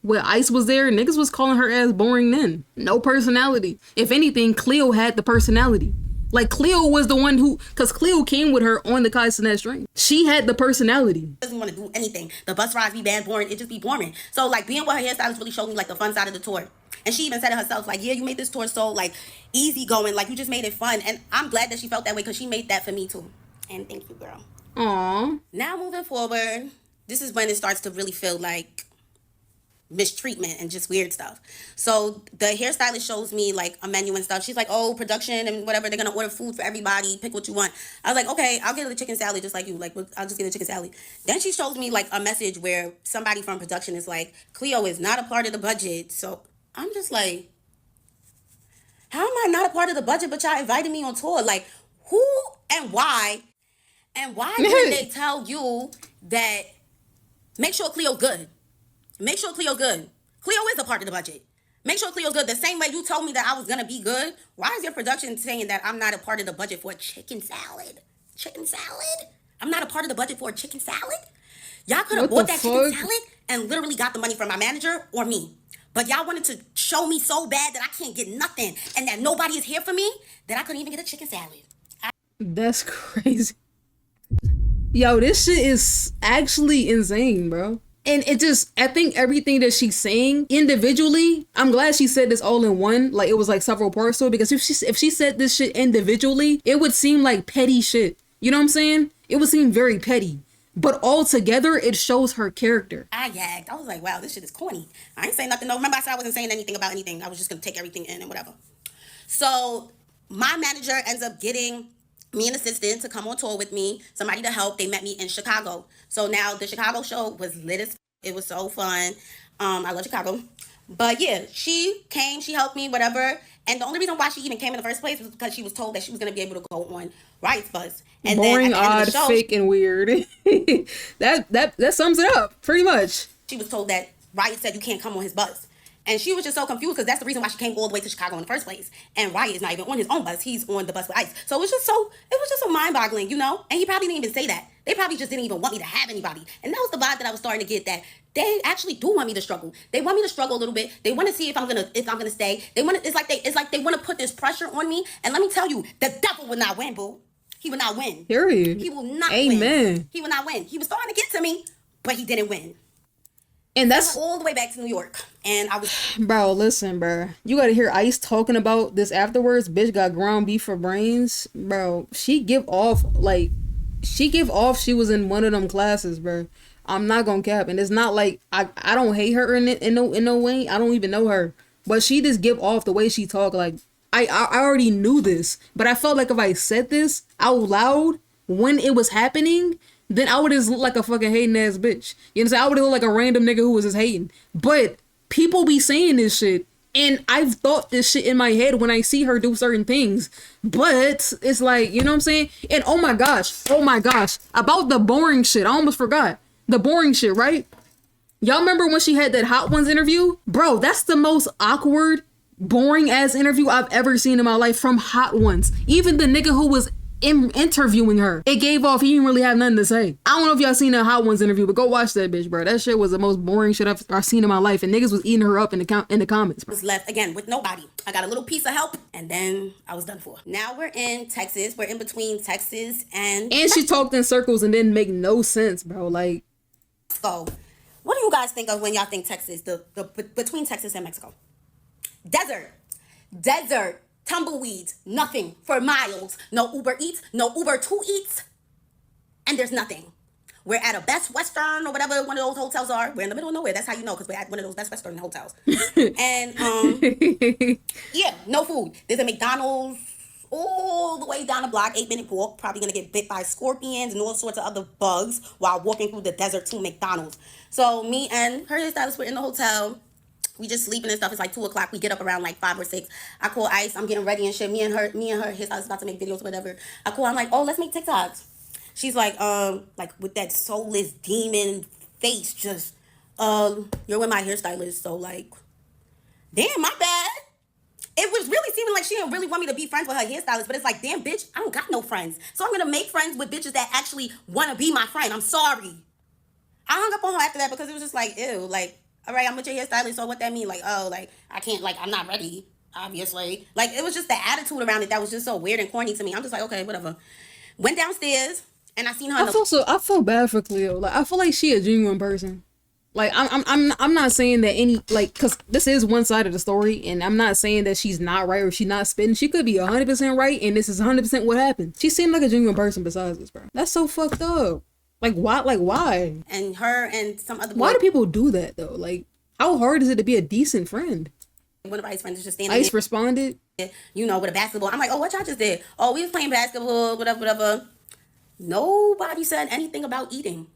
where Ice was there. Niggas was calling her ass boring then. No personality. If anything, Cleo had the personality. Like, Cleo was the one who, because Cleo came with her on the Kai Cenat stream. She had the personality. Doesn't want to do anything. The bus rides be bad, boring. It just be boring. So, like, being with her hairstylist really showed me, like, the fun side of the tour. And she even said it herself, like, yeah, you made this tour so, like, easy going. Like, you just made it fun. And I'm glad that she felt that way because she made that for me, too. And thank you, girl. Aww. Now, moving forward, this is when it starts to really feel like mistreatment and just weird stuff. So the hairstylist shows me like a menu and stuff. She's like, oh, production and whatever, they're gonna order food for everybody, pick what you want. I was like, okay, I'll get a chicken salad just like you. Like, I'll just get a chicken salad. Then she shows me like a message where somebody from production is like, Cleo is not a part of the budget. So I'm just like, how am I not a part of the budget, but y'all invited me on tour? Like, who and why? And why did they tell you that make sure Cleo's good? Make sure Cleo's good. Cleo is a part of the budget. Make sure Cleo's good. The same way you told me that I was going to be good. Why is your production saying that I'm not a part of the budget for a chicken salad? Chicken salad? I'm not a part of the budget for a chicken salad? Y'all could have bought that chicken salad and literally got the money from my manager or me. But y'all wanted to show me so bad that I can't get nothing and that nobody is here for me that I couldn't even get a chicken salad. That's crazy. Yo, this shit is actually insane, bro. And it just, I think everything that she's saying individually, I'm glad she said this all in one. Like, it was like several parts to it, because if she said this shit individually, it would seem like petty shit. You know what I'm saying? It would seem very petty. But all together, it shows her character. I gagged. I was like, wow, this shit is corny. I ain't saying nothing. No, remember I said I wasn't saying anything about anything. I was just going to take everything in and whatever. So my manager ends up getting me an assistant to come on tour with me, somebody to help. They met me in Chicago. So now the Chicago show was lit as it was so fun. I love Chicago. But yeah, she came, she helped me, whatever. And the only reason why she even came in the first place was because she was told that she was going to be able to go on Riot's bus. And boring, then at the end of odd, the show, fake, and weird. that sums it up, pretty much. She was told that Riot said you can't come on his bus. And she was just so confused because that's the reason why she came all the way to Chicago in the first place. And Riot is not even on his own bus. He's on the bus with Ice. So it was just so mind-boggling, you know? And he probably didn't even say that. They probably just didn't even want me to have anybody. And that was the vibe that I was starting to get, that they actually do want me to struggle. They want me to struggle a little bit. They want to see if I'm gonna stay. It's like they want to put this pressure on me. And let me tell you, the devil would not win, boo. He would not win. Period. He will not Amen. win. He will not win. He was starting to get to me, but he didn't win. And that's all the way back to New York. And I was... Bro, listen, bro. You gotta hear Ice talking about this afterwards. Bitch got ground beef for brains. Bro, she give off she was in one of them classes, bro. I'm not gonna cap. And it's not like I don't hate her in no way. I don't even know her. But she just give off the way she talk. Like, I already knew this. But I felt like if I said this out loud when it was happening, then I would just look like a fucking hating ass bitch. You know what I'm saying? I would look like a random nigga who was just hating. But people be saying this shit. And I've thought this shit in my head when I see her do certain things. But it's like, you know what I'm saying? And oh my gosh. About the boring shit. I almost forgot. The boring shit, right? Y'all remember when she had that Hot Ones interview? Bro, that's the most awkward, boring ass interview I've ever seen in my life from Hot Ones. Even the nigga who was interviewing her, it gave off he didn't really have nothing to say. I don't know if y'all seen that Hot Ones interview, but go watch that bitch, bro. That shit was the most boring shit I've seen in my life, and niggas was eating her up in the comments, bro. Was left again with nobody. I got a little piece of help, and then I was done for. Now we're in Texas. We're in between Texas and she talked in circles and didn't make no sense, bro. Like, so what do you guys think of when y'all think Texas? The between Texas and Mexico? Desert. Tumbleweeds, nothing for miles. No Uber Eats, no Uber to Eats, and there's nothing. We're at a Best Western or whatever one of those hotels are. We're in the middle of nowhere. That's how you know, because we're at one of those Best Western hotels. And yeah, no food. There's a McDonald's all the way down the block, 8-minute walk. Probably gonna get bit by scorpions and all sorts of other bugs while walking through the desert to McDonald's. So me and her hairstylist were in the hotel. We just sleeping and stuff. It's like 2 o'clock. We get up around like 5 or 6. I call Ice. I'm getting ready and shit. Me and her, his house about to make videos, whatever. I call. I'm like, oh, let's make TikToks. She's like with that soulless demon face, just, you're with my hairstylist, so like, damn, my bad. It was really seeming like she didn't really want me to be friends with her hairstylist, but it's like, damn, bitch, I don't got no friends. So I'm gonna make friends with bitches that actually wanna be my friend. I'm sorry. I hung up on her after that because it was just like, ew, like, all right, I'm with your hairstylist, so what that mean? Like, oh, like, I can't, like, I'm not ready, obviously. Like, it was just the attitude around it that was just so weird and corny to me. I'm just like, okay, whatever. Went downstairs, and I seen her in the... I feel bad for Cleo. Like I feel like she a genuine person. Like I'm not saying that any like because this is one side of the story, and I'm not saying that she's not right or she's not spitting. She could be 100% right, and this is 100% what happened. She seemed like a genuine person. Besides this, bro, that's so fucked up. Like why? Like why? And her and some other boy... Why do people do that though? Like how hard is it to be a decent friend? One of Ice's friends is just standing Ice there, responded. you know, with a basketball. I'm like, oh, what y'all just did? Oh, we was playing basketball, whatever, whatever. Nobody said anything about eating.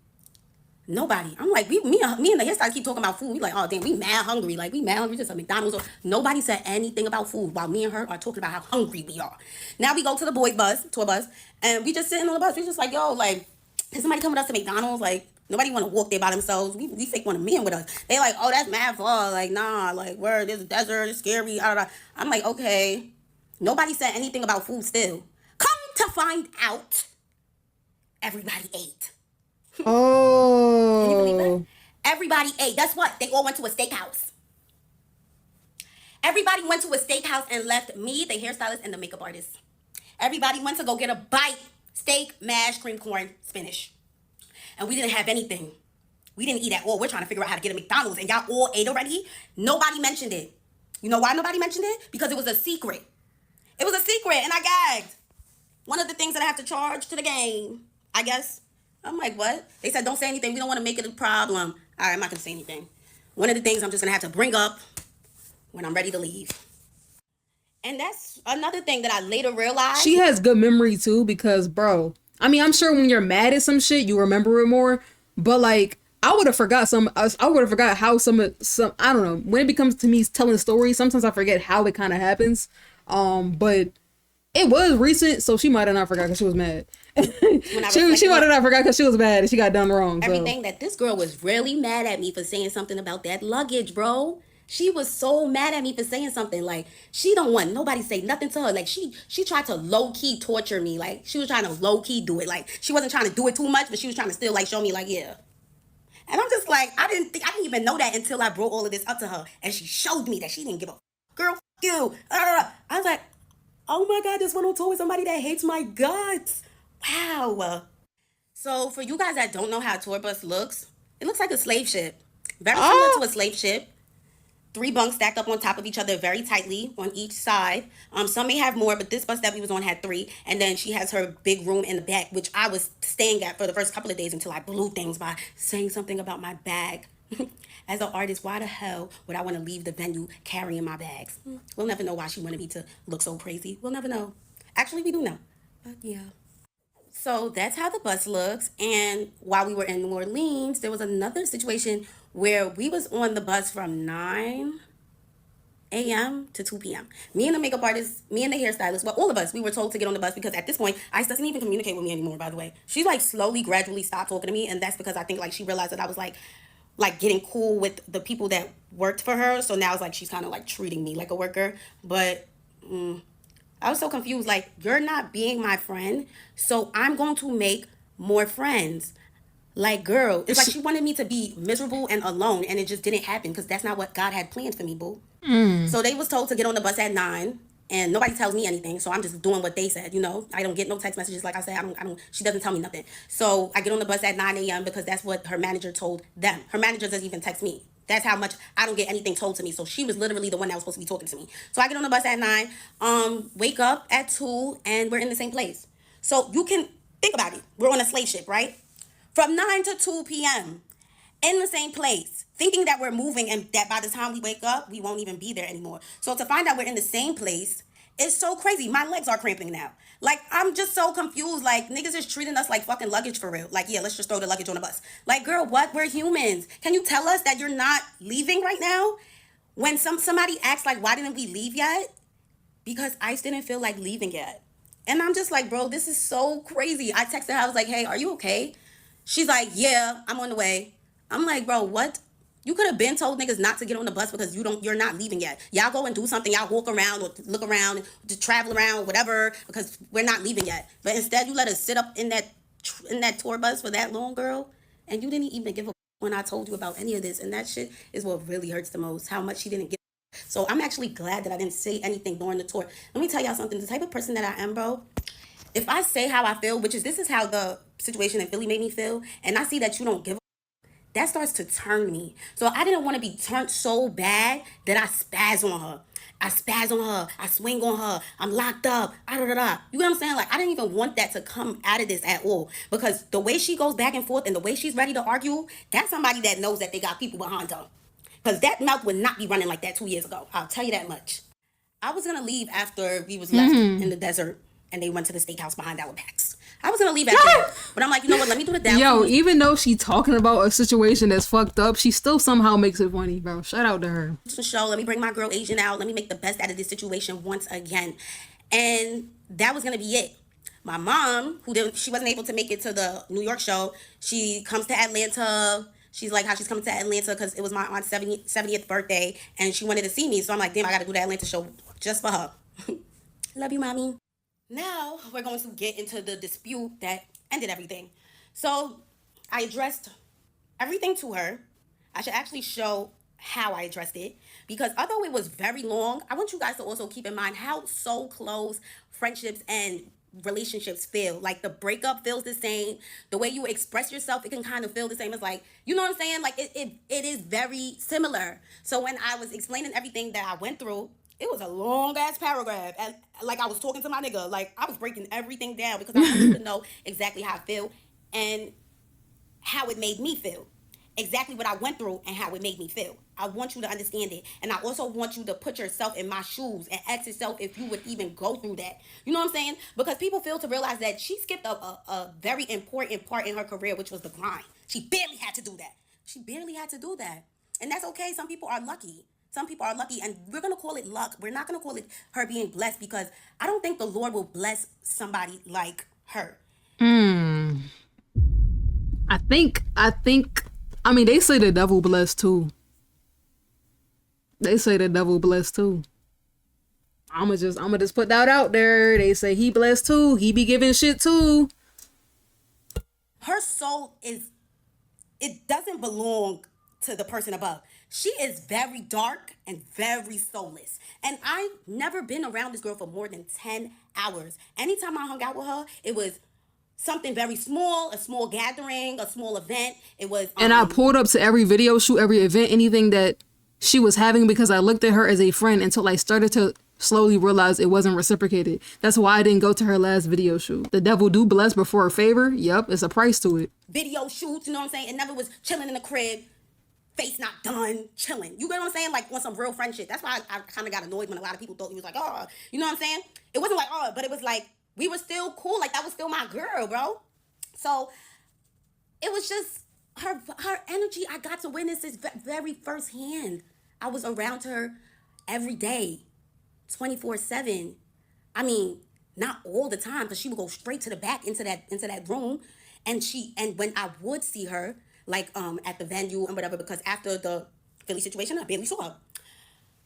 Nobody. I'm like, me and the hairstylist keep talking about food. We like, oh damn, we mad hungry. Like we mad hungry just at McDonald's. Or nobody said anything about food while me and her are talking about how hungry we are. Now we go to the boys' bus, tour bus, and we just sitting on the bus. We just like, yo, like, is somebody coming with us to McDonald's? Like, nobody want to walk there by themselves. We fake want a man with us. They like, oh, that's mad far. Like, nah, like, where there's a desert, it's scary. I'm like, okay. Nobody said anything about food still. Come to find out, everybody ate. Can you believe Oh. that? Everybody ate. Guess what? They all went to a steakhouse. Everybody went to a steakhouse and left me, the hairstylist, and the makeup artist. Everybody went to go get a bite. Steak, mash, cream corn, spinach. And we didn't have anything. We didn't eat at all. We're trying to figure out how to get a McDonald's. And y'all all ate already? Nobody mentioned it. You know why nobody mentioned it? Because it was a secret. It was a secret, and I gagged. One of the things that I have to charge to the game, I guess. I'm like, what? They said, don't say anything. We don't want to make it a problem. All right, I'm not going to say anything. One of the things I'm just going to have to bring up when I'm ready to leave. And that's another thing that I later realized. She has good memory too because, bro, I mean, I'm sure when you're mad at some shit, you remember it more. But like, I would have forgot how some, I don't know. When it becomes to me telling stories, sometimes I forget how it kind of happens. But it was recent, so she might have not forgot because she was mad. she might have not forgot because she was mad and she got done wrong. Everything that this girl was really mad at me for saying something about that luggage, bro. She was so mad at me for saying something. Like, she don't want nobody to say nothing to her. Like, she tried to low-key torture me. Like, she was trying to low-key do it. Like, she wasn't trying to do it too much, but she was trying to still, like, show me, like, yeah. And I'm just like, I didn't even know that until I brought all of this up to her. And she showed me that she didn't give a girl, you. I was like, oh my God, this one on tour with somebody that hates my guts. Wow. So, for you guys that don't know how a tour bus looks, it looks like a slave ship. Very similar to a slave ship. 3 bunks stacked up on top of each other very tightly on each side. Some may have more, but this bus that we was on had 3. And then she has her big room in the back, which I was staying at for the first couple of days until I blew things by saying something about my bag. As an artist, why the hell would I want to leave the venue carrying my bags? We'll never know why she wanted me to look so crazy. We'll never know. Actually, we do know. But yeah. So that's how the bus looks. And while we were in New Orleans, there was another situation where we was on the bus from 9 a.m. to 2 p.m. Me and the makeup artist, me and the hairstylist, well, all of us, we were told to get on the bus because at this point, Ice doesn't even communicate with me anymore, by the way. She like slowly, gradually stopped talking to me. And that's because I think like she realized that I was like getting cool with the people that worked for her. So now it's like she's kind of like treating me like a worker. But I was so confused. Like, you're not being my friend, so I'm going to make more friends. Like, girl, it's like she wanted me to be miserable and alone, and it just didn't happen because that's not what God had planned for me, boo. So they was told to get on the bus at 9, and nobody tells me anything, so I'm just doing what they said, you know? I don't get no text messages. Like I said, I don't, she doesn't tell me nothing. So I get on the bus at 9 a.m. because that's what her manager told them. Her manager doesn't even text me. That's how much I don't get anything told to me. So she was literally the one that was supposed to be talking to me. So I get on the bus at 9, wake up at 2, and we're in the same place. So you can think about it. We're on a slave ship, right? From 9 to 2 p.m. in the same place, thinking that we're moving and that by the time we wake up, we won't even be there anymore. So to find out we're in the same place is so crazy. My legs are cramping now. Like, I'm just so confused. Like, niggas is treating us like fucking luggage for real. Like, yeah, let's just throw the luggage on the bus. Like, girl, what? We're humans. Can you tell us that you're not leaving right now? When somebody asks, like, why didn't we leave yet? Because Ice didn't feel like leaving yet. And I'm just like, bro, this is so crazy. I texted her, I was like, hey, are you okay? She's like, yeah, I'm on the way. I'm like, bro, what? You could have been told niggas not to get on the bus because you're not leaving yet. Y'all go and do something. Y'all walk around or look around, just travel around, whatever, because we're not leaving yet. But instead, you let us sit up in that tour bus for that long, girl, and you didn't even give a when I told you about any of this. And that shit is what really hurts the most. How much she didn't give. So I'm actually glad that I didn't say anything during the tour. Let me tell y'all something. The type of person that I am, bro, if I say how I feel, which is this is how the situation in Philly made me feel, and I see that you don't give a, that starts to turn me. So I didn't want to be turned so bad that I spaz on her. I spaz on her. I swing on her. I'm locked up. Ah, da, da, da. You know what I'm saying? Like, I didn't even want that to come out of this at all. Because the way she goes back and forth and the way she's ready to argue, that's somebody that knows that they got people behind them. Because that mouth would not be running like that 2 years ago. I'll tell you that much. I was gonna leave after we was left in the desert and they went to the steakhouse behind our backs. I was gonna leave after that, but I'm like, you know what? Let me do the down. Yo, even though she talking about a situation that's fucked up, she still somehow makes it funny, bro. Shout out to her. Show. Let me bring my girl Asian out. Let me make the best out of this situation once again, and that was gonna be it. My mom, she wasn't able to make it to the New York show. She comes to Atlanta. She's like how she's coming to Atlanta because it was my aunt's 70th birthday and she wanted to see me. So I'm like, damn, I got to do the Atlanta show just for her. Love you, mommy. Now we're going to get into the dispute that ended everything. So I addressed everything to her. I should actually show how I addressed it because although it was very long, I want you guys to also keep in mind how so close friendships and relationships feel. Like the breakup feels the same. The way you express yourself, it can kind of feel the same. As like, you know what I'm saying? Like it is very similar. So when I was explaining everything that I went through, it was a long ass paragraph. And like I was talking to my nigga, like I was breaking everything down because I wanted to know exactly how I feel and how it made me feel. Exactly what I went through and how it made me feel. I want you to understand it. And I also want you to put yourself in my shoes and ask yourself if you would even go through that. You know what I'm saying? Because people fail to realize that she skipped a very important part in her career, which was the grind. She barely had to do that. She barely had to do that. And that's okay. Some people are lucky. Some people are lucky. And we're going to call it luck. We're not going to call it her being blessed because I don't think the Lord will bless somebody like her. I think I mean, they say the devil blessed too. They say the devil blessed too. I'ma just put that out there. They say he blessed too. He be giving shit too. Her soul it doesn't belong to the person above. She is very dark and very soulless. And I've never been around this girl for more than 10 hours. Anytime I hung out with her, it was something very small, a small gathering, a small event. It was and I pulled up to every video shoot, every event, anything that she was having because I looked at her as a friend until I started to slowly realize it wasn't reciprocated. That's why I didn't go to her last video shoot. The devil do bless before a favor. Yep, it's a price to it. Video shoots, you know what I'm saying? It never was chilling in the crib, face not done, chilling. You get what I'm saying? Like on some real friend shit. That's why I kind of got annoyed when a lot of people thought he was like, oh, you know what I'm saying? It wasn't like, oh, but it was like, we were still cool. Like that was still my girl, bro. So it was just her energy. I got to witness this very firsthand. I was around her every day, 24/7. I mean, not all the time, because she would go straight to the back into that room. And when I would see her, like at the venue and whatever, because after the Philly situation, I barely saw her.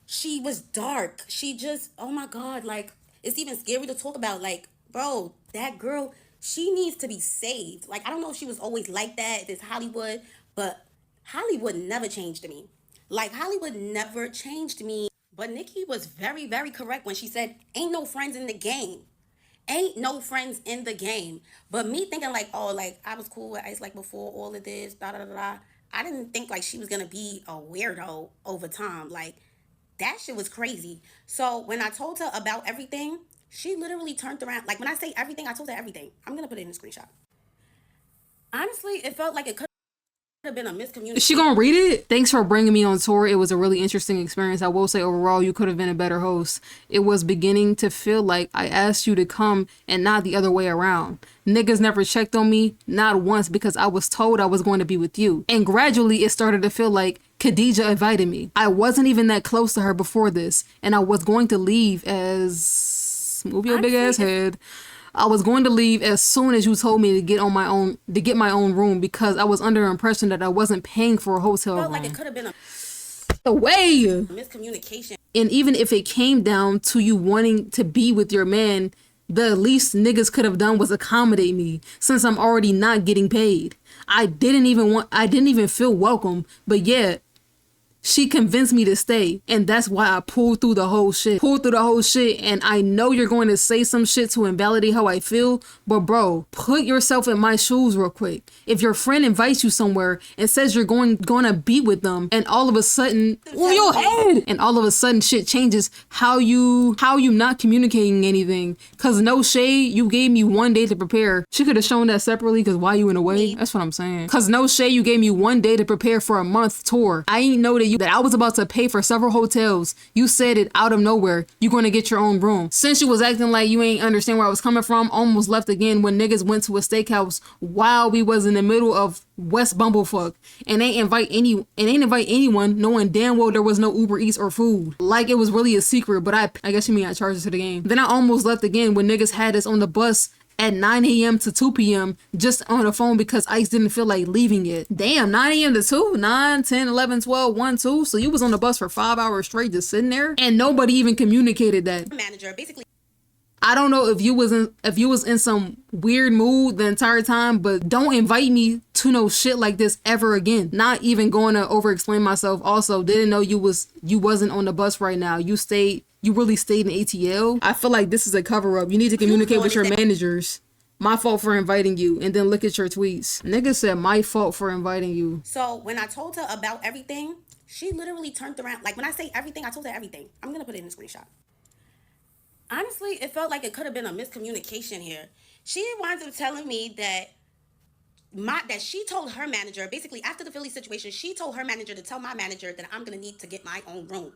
She was dark. She just, oh my God, like it's even scary to talk about. Like, bro, that girl, she needs to be saved. Like, I don't know if she was always like that, if it's Hollywood, but Hollywood never changed me. Like, Hollywood never changed me. But Nikki was very, very correct when she said, ain't no friends in the game. Ain't no friends in the game. But me thinking like, oh, like, I was cool with Ice like before all of this, da da da da. I didn't think like she was going to be a weirdo over time. Like, that shit was crazy. So when I told her about everything, she literally turned around. Like when I say everything, I told her everything. I'm going to put it in a screenshot. Honestly, it felt like it could have been a miscommunication. Is she gonna read it? Thanks for bringing me on tour. It was a really interesting experience. I will say overall, you could have been a better host. It was beginning to feel like I asked you to come and not the other way around. Niggas never checked on me, not once, because I was told I was going to be with you. And gradually it started to feel like Khadijah invited me. I wasn't even that close to her before this, and I was going to leave as Move your big ass head. I was going to leave as soon as you told me to get my own room because I was under the impression that I wasn't paying for a hotel room. Like it could have been the way miscommunication. And even if it came down to you wanting to be with your man, the least niggas could have done was accommodate me since I'm already not getting paid. I didn't even feel welcome, but yeah, she convinced me to stay, and that's why I pulled through the whole shit. And I know you're going to say some shit to invalidate how I feel, but bro, put yourself in my shoes real quick. If your friend invites you somewhere and says you're gonna be with them, and all of a sudden, your head, and all of a sudden shit changes, how you not communicating anything? Cause no shade, you gave me 1 day to prepare. She could have shown that separately, cause why you in a way? That's what I'm saying. Cause no shade, you gave me 1 day to prepare for a month tour. I ain't know that I was about to pay for several hotels. You said it out of nowhere. You gonna get your own room. Since you was acting like you ain't understand where I was coming from, almost left again when niggas went to a steakhouse while we was in the middle of West Bumblefuck and ain't invite anyone knowing damn well there was no Uber Eats or food. Like it was really a secret, but I guess you mean I charged it to the game. Then I almost left again when niggas had us on the bus at 9 a.m. to 2 p.m. just on the phone because Ice didn't feel like leaving it. Damn, 9 a.m. to 2? 9, 10, 11, 12, 1, 2? So you was on the bus for 5 hours straight just sitting there? And nobody even communicated that. Manager basically. I don't know if you was in some weird mood the entire time, but don't invite me to no shit like this ever again. Not even going to over explain myself. Also, didn't know you wasn't on the bus right now. You really stayed in ATL. I feel like this is a cover up. You need to communicate with your managers. My fault for inviting you, and then look at your tweets. Nigga said my fault for inviting you. So when I told her about everything, she literally turned around. Like when I say everything, I told her everything. I'm gonna put it in a screenshot. Honestly, it felt like it could have been a miscommunication here. She winds up telling me that she told her manager, basically after the Philly situation, she told her manager to tell my manager that I'm gonna need to get my own room.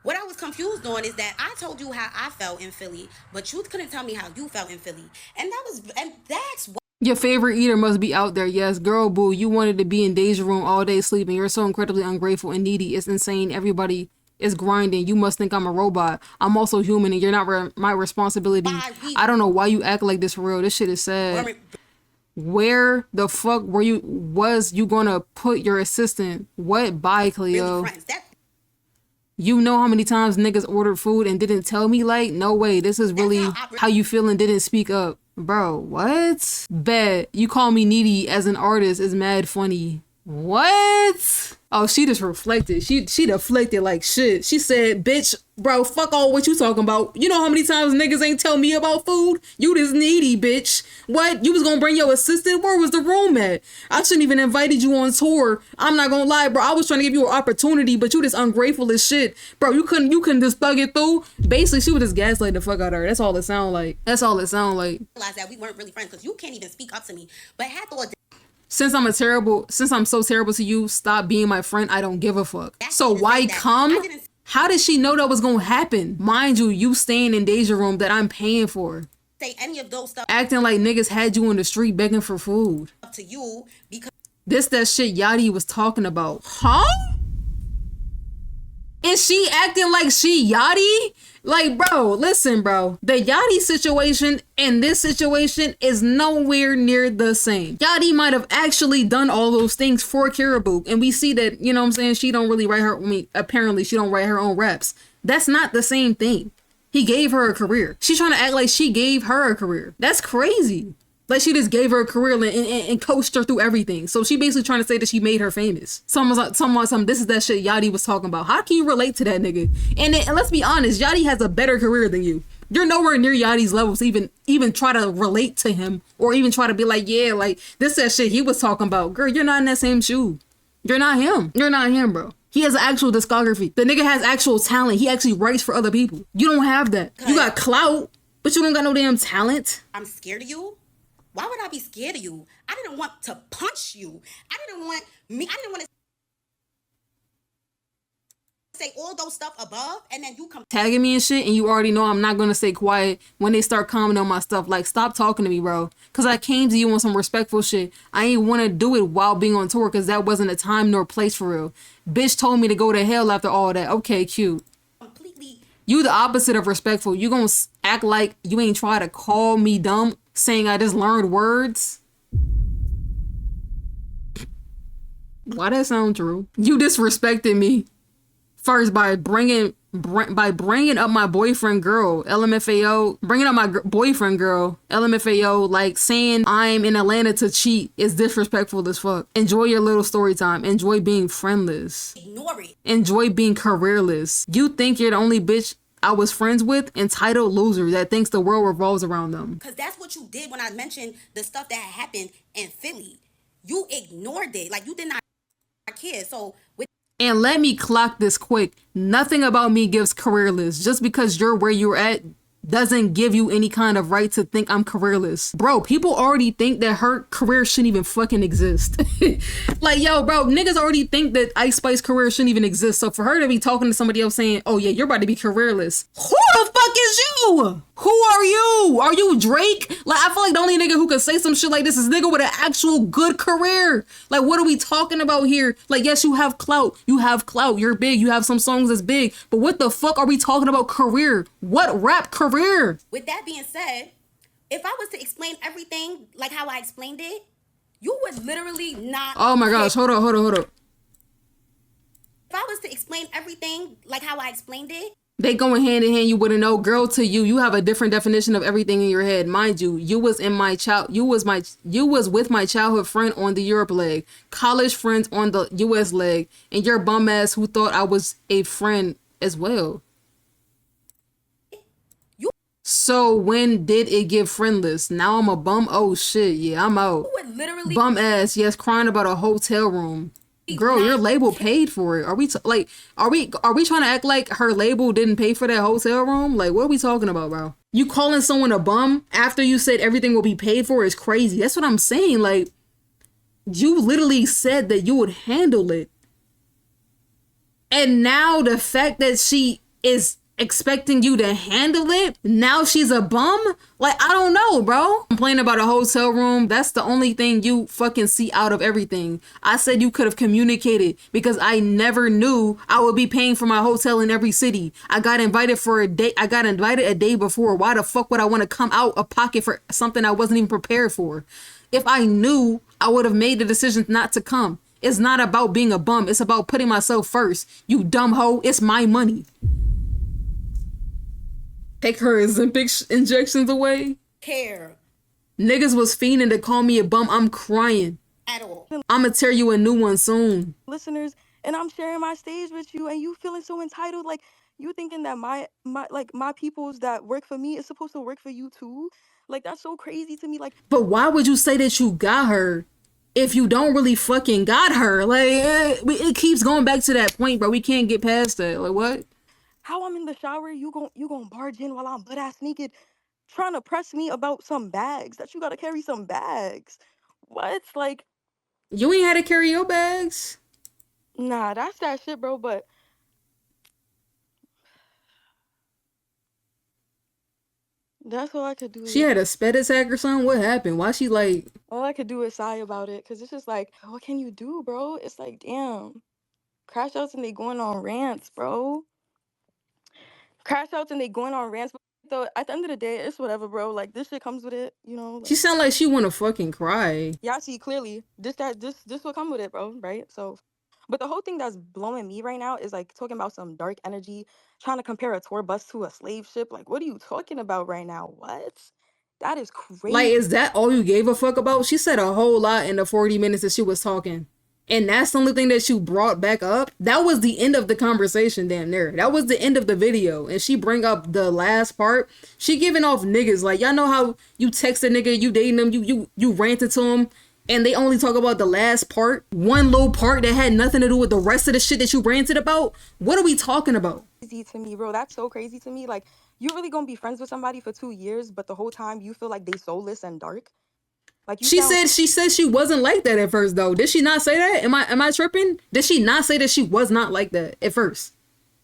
What I was confused on is that I told you how I felt in Philly, but you couldn't tell me how you felt in Philly, and that's what. Your favorite eater must be out there. Yes, girl, boo, you wanted to be in Deja room all day sleeping. You're so incredibly ungrateful and needy. It's insane. Everybody is grinding. You must think I'm a robot. I'm also human, and you're not my responsibility. I don't know why you act like this for real. This shit is sad. Where the fuck was you gonna put your assistant? What? Bye, Cleo. Really you know how many times niggas ordered food and didn't tell me? Like, no way. This is really how you feel and didn't speak up. Bro, what? Bet. You call me needy as an artist is mad funny. What? Oh, she just reflected. She deflected like shit. She said, bitch, bro, fuck all what you talking about. You know how many times niggas ain't tell me about food? You this needy, bitch. What? You was gonna bring your assistant? Where was the room at? I shouldn't even invited you on tour. I'm not gonna lie, bro. I was trying to give you an opportunity, but you just ungrateful as shit. Bro, you couldn't just thug it through. Basically, she was just gaslighting the fuck out of her. That's all it sound like. Realized that we weren't really friends because you can't even speak up to me. But had thought since I'm so terrible to you, stop being my friend. I don't give a fuck. So why come? How did she know that was gonna happen? Mind you staying in Deja room that I'm paying for. Say any of those stuff. Acting like niggas had you on the street begging for food. Up to you because that shit Yachty was talking about. Huh? Is she acting like she Yachty? Like, bro, listen, bro. The Yachty situation and this situation is nowhere near the same. Yachty might have actually done all those things for Caribou. And we see that, you know what I'm saying, she don't really write apparently she don't write her own raps. That's not the same thing. He gave her a career. She's trying to act like she gave her a career. That's crazy. Like she just gave her a career and coached her through everything. So she basically trying to say that she made her famous. Someone, this is that shit Yachty was talking about. How can you relate to that nigga? And let's be honest, Yachty has a better career than you. You're nowhere near Yachty's levels to even try to relate to him or even try to be like, yeah, like this that shit he was talking about. Girl, you're not in that same shoe. You're not him. You're not him, bro. He has an actual discography. The nigga has actual talent. He actually writes for other people. You don't have that. You got clout, but you don't got no damn talent. I'm scared of you. Why would I be scared of you? I didn't want to punch you. I didn't want to say all those stuff above and then you come tagging me and shit, and you already know I'm not gonna stay quiet when they start commenting on my stuff. Like, stop talking to me, bro, because I came to you on some respectful shit. I ain't want to do it while being on tour because that wasn't a time nor place for real. Bitch told me to go to hell after all that. Okay, cute. Completely You the opposite of respectful. You gonna act like you ain't try to call me dumb, saying I just learned words. Why that sound true? You disrespected me first by bringing up my boyfriend girl, LMFAO, bringing up my boyfriend girl, LMFAO, like saying I'm in Atlanta to cheat is disrespectful as fuck. Enjoy your little story time. Enjoy being friendless. Ignore it. Enjoy being careerless. You think you're the only bitch I was friends with? Entitled loser that thinks the world revolves around them. Because that's what you did when I mentioned the stuff that happened in Philly. You ignored it. Like, you did not care. So, with And let me clock this quick. Nothing about me gives careerless. Just because you're where you're at doesn't give you any kind of right to think I'm careerless. Bro, people already think that her career shouldn't even fucking exist. Like, yo, bro, niggas already think that Ice Spice career shouldn't even exist. So for her to be talking to somebody else saying, oh yeah, you're about to be careerless. Who the fuck is you? Who are you? Are you Drake? Like, I feel like the only nigga who could say some shit like this is nigga with an actual good career. Like, what are we talking about here? Like, yes, you have clout. You have clout. You're big. You have some songs that's big. But what the fuck are we talking about career? What rap career? with that being said, if I was to explain everything like how I explained it, you would literally not. Oh my gosh. Hold on. If I was to explain everything like how I explained it, They going hand in hand. You wouldn't know. Girl, to you, you have a different definition of everything in your head. Mind you, you was with my childhood friend on the Europe leg, college friends on the US leg, and your bum ass who thought I was a friend as well. So when did it get friendless? Now I'm a bum? Oh shit, yeah, I'm out. you would literally Bum ass, yes, crying about a hotel room. Girl, your label paid for it. Are we trying to act like her label didn't pay for that hotel room? Like, what are we talking about, bro? You calling someone a bum after you said everything will be paid for is crazy. That's what I'm saying. Like, you literally said that you would handle it. And now the fact that she is expecting you to handle it, now she's a bum? Like, I don't know, bro. Complaining about a hotel room, that's the only thing you fucking see out of everything. I said you could have communicated because I never knew I would be paying for my hotel in every city. I got invited a day before. Why the fuck would I want to come out of pocket for something I wasn't even prepared for? If I knew, I would have made the decision not to come. It's not about being a bum. It's about putting myself first. You dumb hoe. It's my money. Take her Ozempic injections away. care Niggas was fiending to call me a bum. I'm crying. at all. I'ma tear you a new one soon. Listeners, and I'm sharing my stage with you, and you feeling so entitled, like you thinking that my peoples that work for me is supposed to work for you too. Like, that's so crazy to me. Like, But why would you say that you got her if you don't really fucking got her? Like, it keeps going back to that point, bro. We can't get past that. Like, what? how I'm in the shower, you gon' barge in while I'm butt ass naked, trying to press me about some bags that you gotta carry some bags. What? Like, You ain't had to carry your bags. nah, that's that shit, bro. But that's all I could do. She had a sped attack or something. What happened? Why she like? All I could do is sigh about it, cause it's just like, what can you do, bro? It's like, damn, crash outs and they going on rants, bro. Crash outs and they going on rants. So at the end of the day, it's whatever, bro. Like, this shit comes with it, you know. She Like, sound like she wanna fucking cry. yeah, see clearly, this will come with it, bro. Right? So, but the whole thing that's blowing me right now is like talking about some dark energy, trying to compare a tour bus to a slave ship. Like, what are you talking about right now? What? That is Like, crazy. is that all you gave a fuck about? She said a whole lot in the 40 minutes that she was talking. And that's the only thing that you brought back up. That was the end of the conversation, damn near. That was the end of the video. And she bring up the last part. She giving off niggas. Like, y'all know how you text a nigga, you dating them, you ranted to him, and they only talk about the last part. One little part that had nothing to do with the rest of the shit that you ranted about. What are we talking about? Crazy to me, bro. That's so crazy to me. Like, you really gonna be friends with somebody for 2 years, but the whole time you feel like they soulless and dark. Like, you She sound said she wasn't like that at first though. Did she not say that? Am I tripping? Did she not say that she was not like that at first?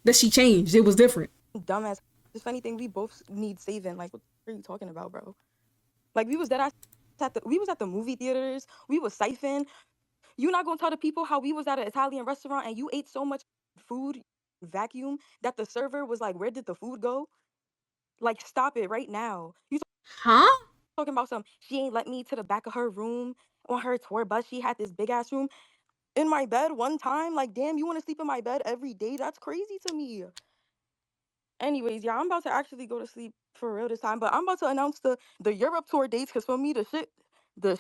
That she changed. It was different. dumbass. If anything, we both need saving. Like, what are you talking about, bro? Like, we was at the movie theaters. We was siphoning. You not gonna tell the people how we was at an Italian restaurant and you ate so much food. vacuum that the server was like, where did the food go? Like, stop it right now. You Huh? talking about some, she ain't let me to the back of her room on her tour bus. She had this big ass room in my bed one time. Like, damn, you want to sleep in my bed every day? That's crazy to me. Anyways, yeah, I'm about to actually go to sleep for real this time, but I'm about to announce the Europe tour dates because for me the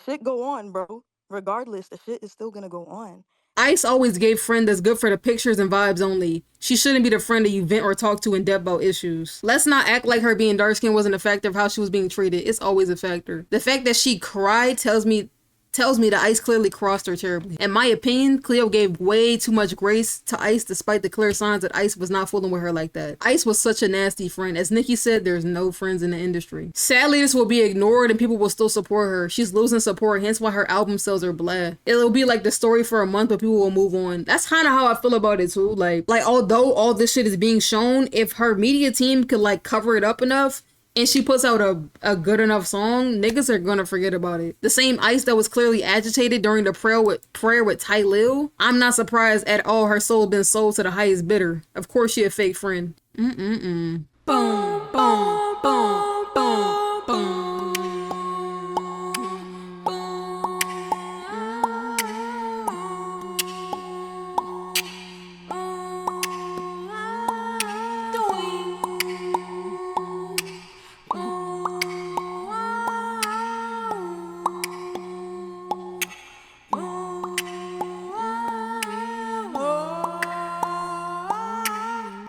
shit go on, bro. Regardless, the shit is still gonna go on. Ice always gave friend that's good for the pictures and vibes only. She shouldn't be the friend that you vent or talk to in depth about issues. Let's not act like her being dark skinned wasn't a factor of how she was being treated. It's always a factor. The fact that she cried tells me that Ice clearly crossed her terribly. In my opinion, Cleo gave way too much grace to Ice despite the clear signs that Ice was not fooling with her like that. Ice was such a nasty friend. As Nikki said, there's no friends in the industry. Sadly, this will be ignored and people will still support her. She's losing support, hence why her album sales are blah. It'll be like the story for a month, but people will move on. That's kind of how I feel about it too. Like although all this shit is being shown, if her media team could like cover it up enough, and she puts out a good enough song, niggas are gonna forget about it. The same Ice that was clearly agitated during the prayer with Ty Lil, I'm not surprised at all her soul been sold to the highest bidder. Of course she a fake friend. Boom.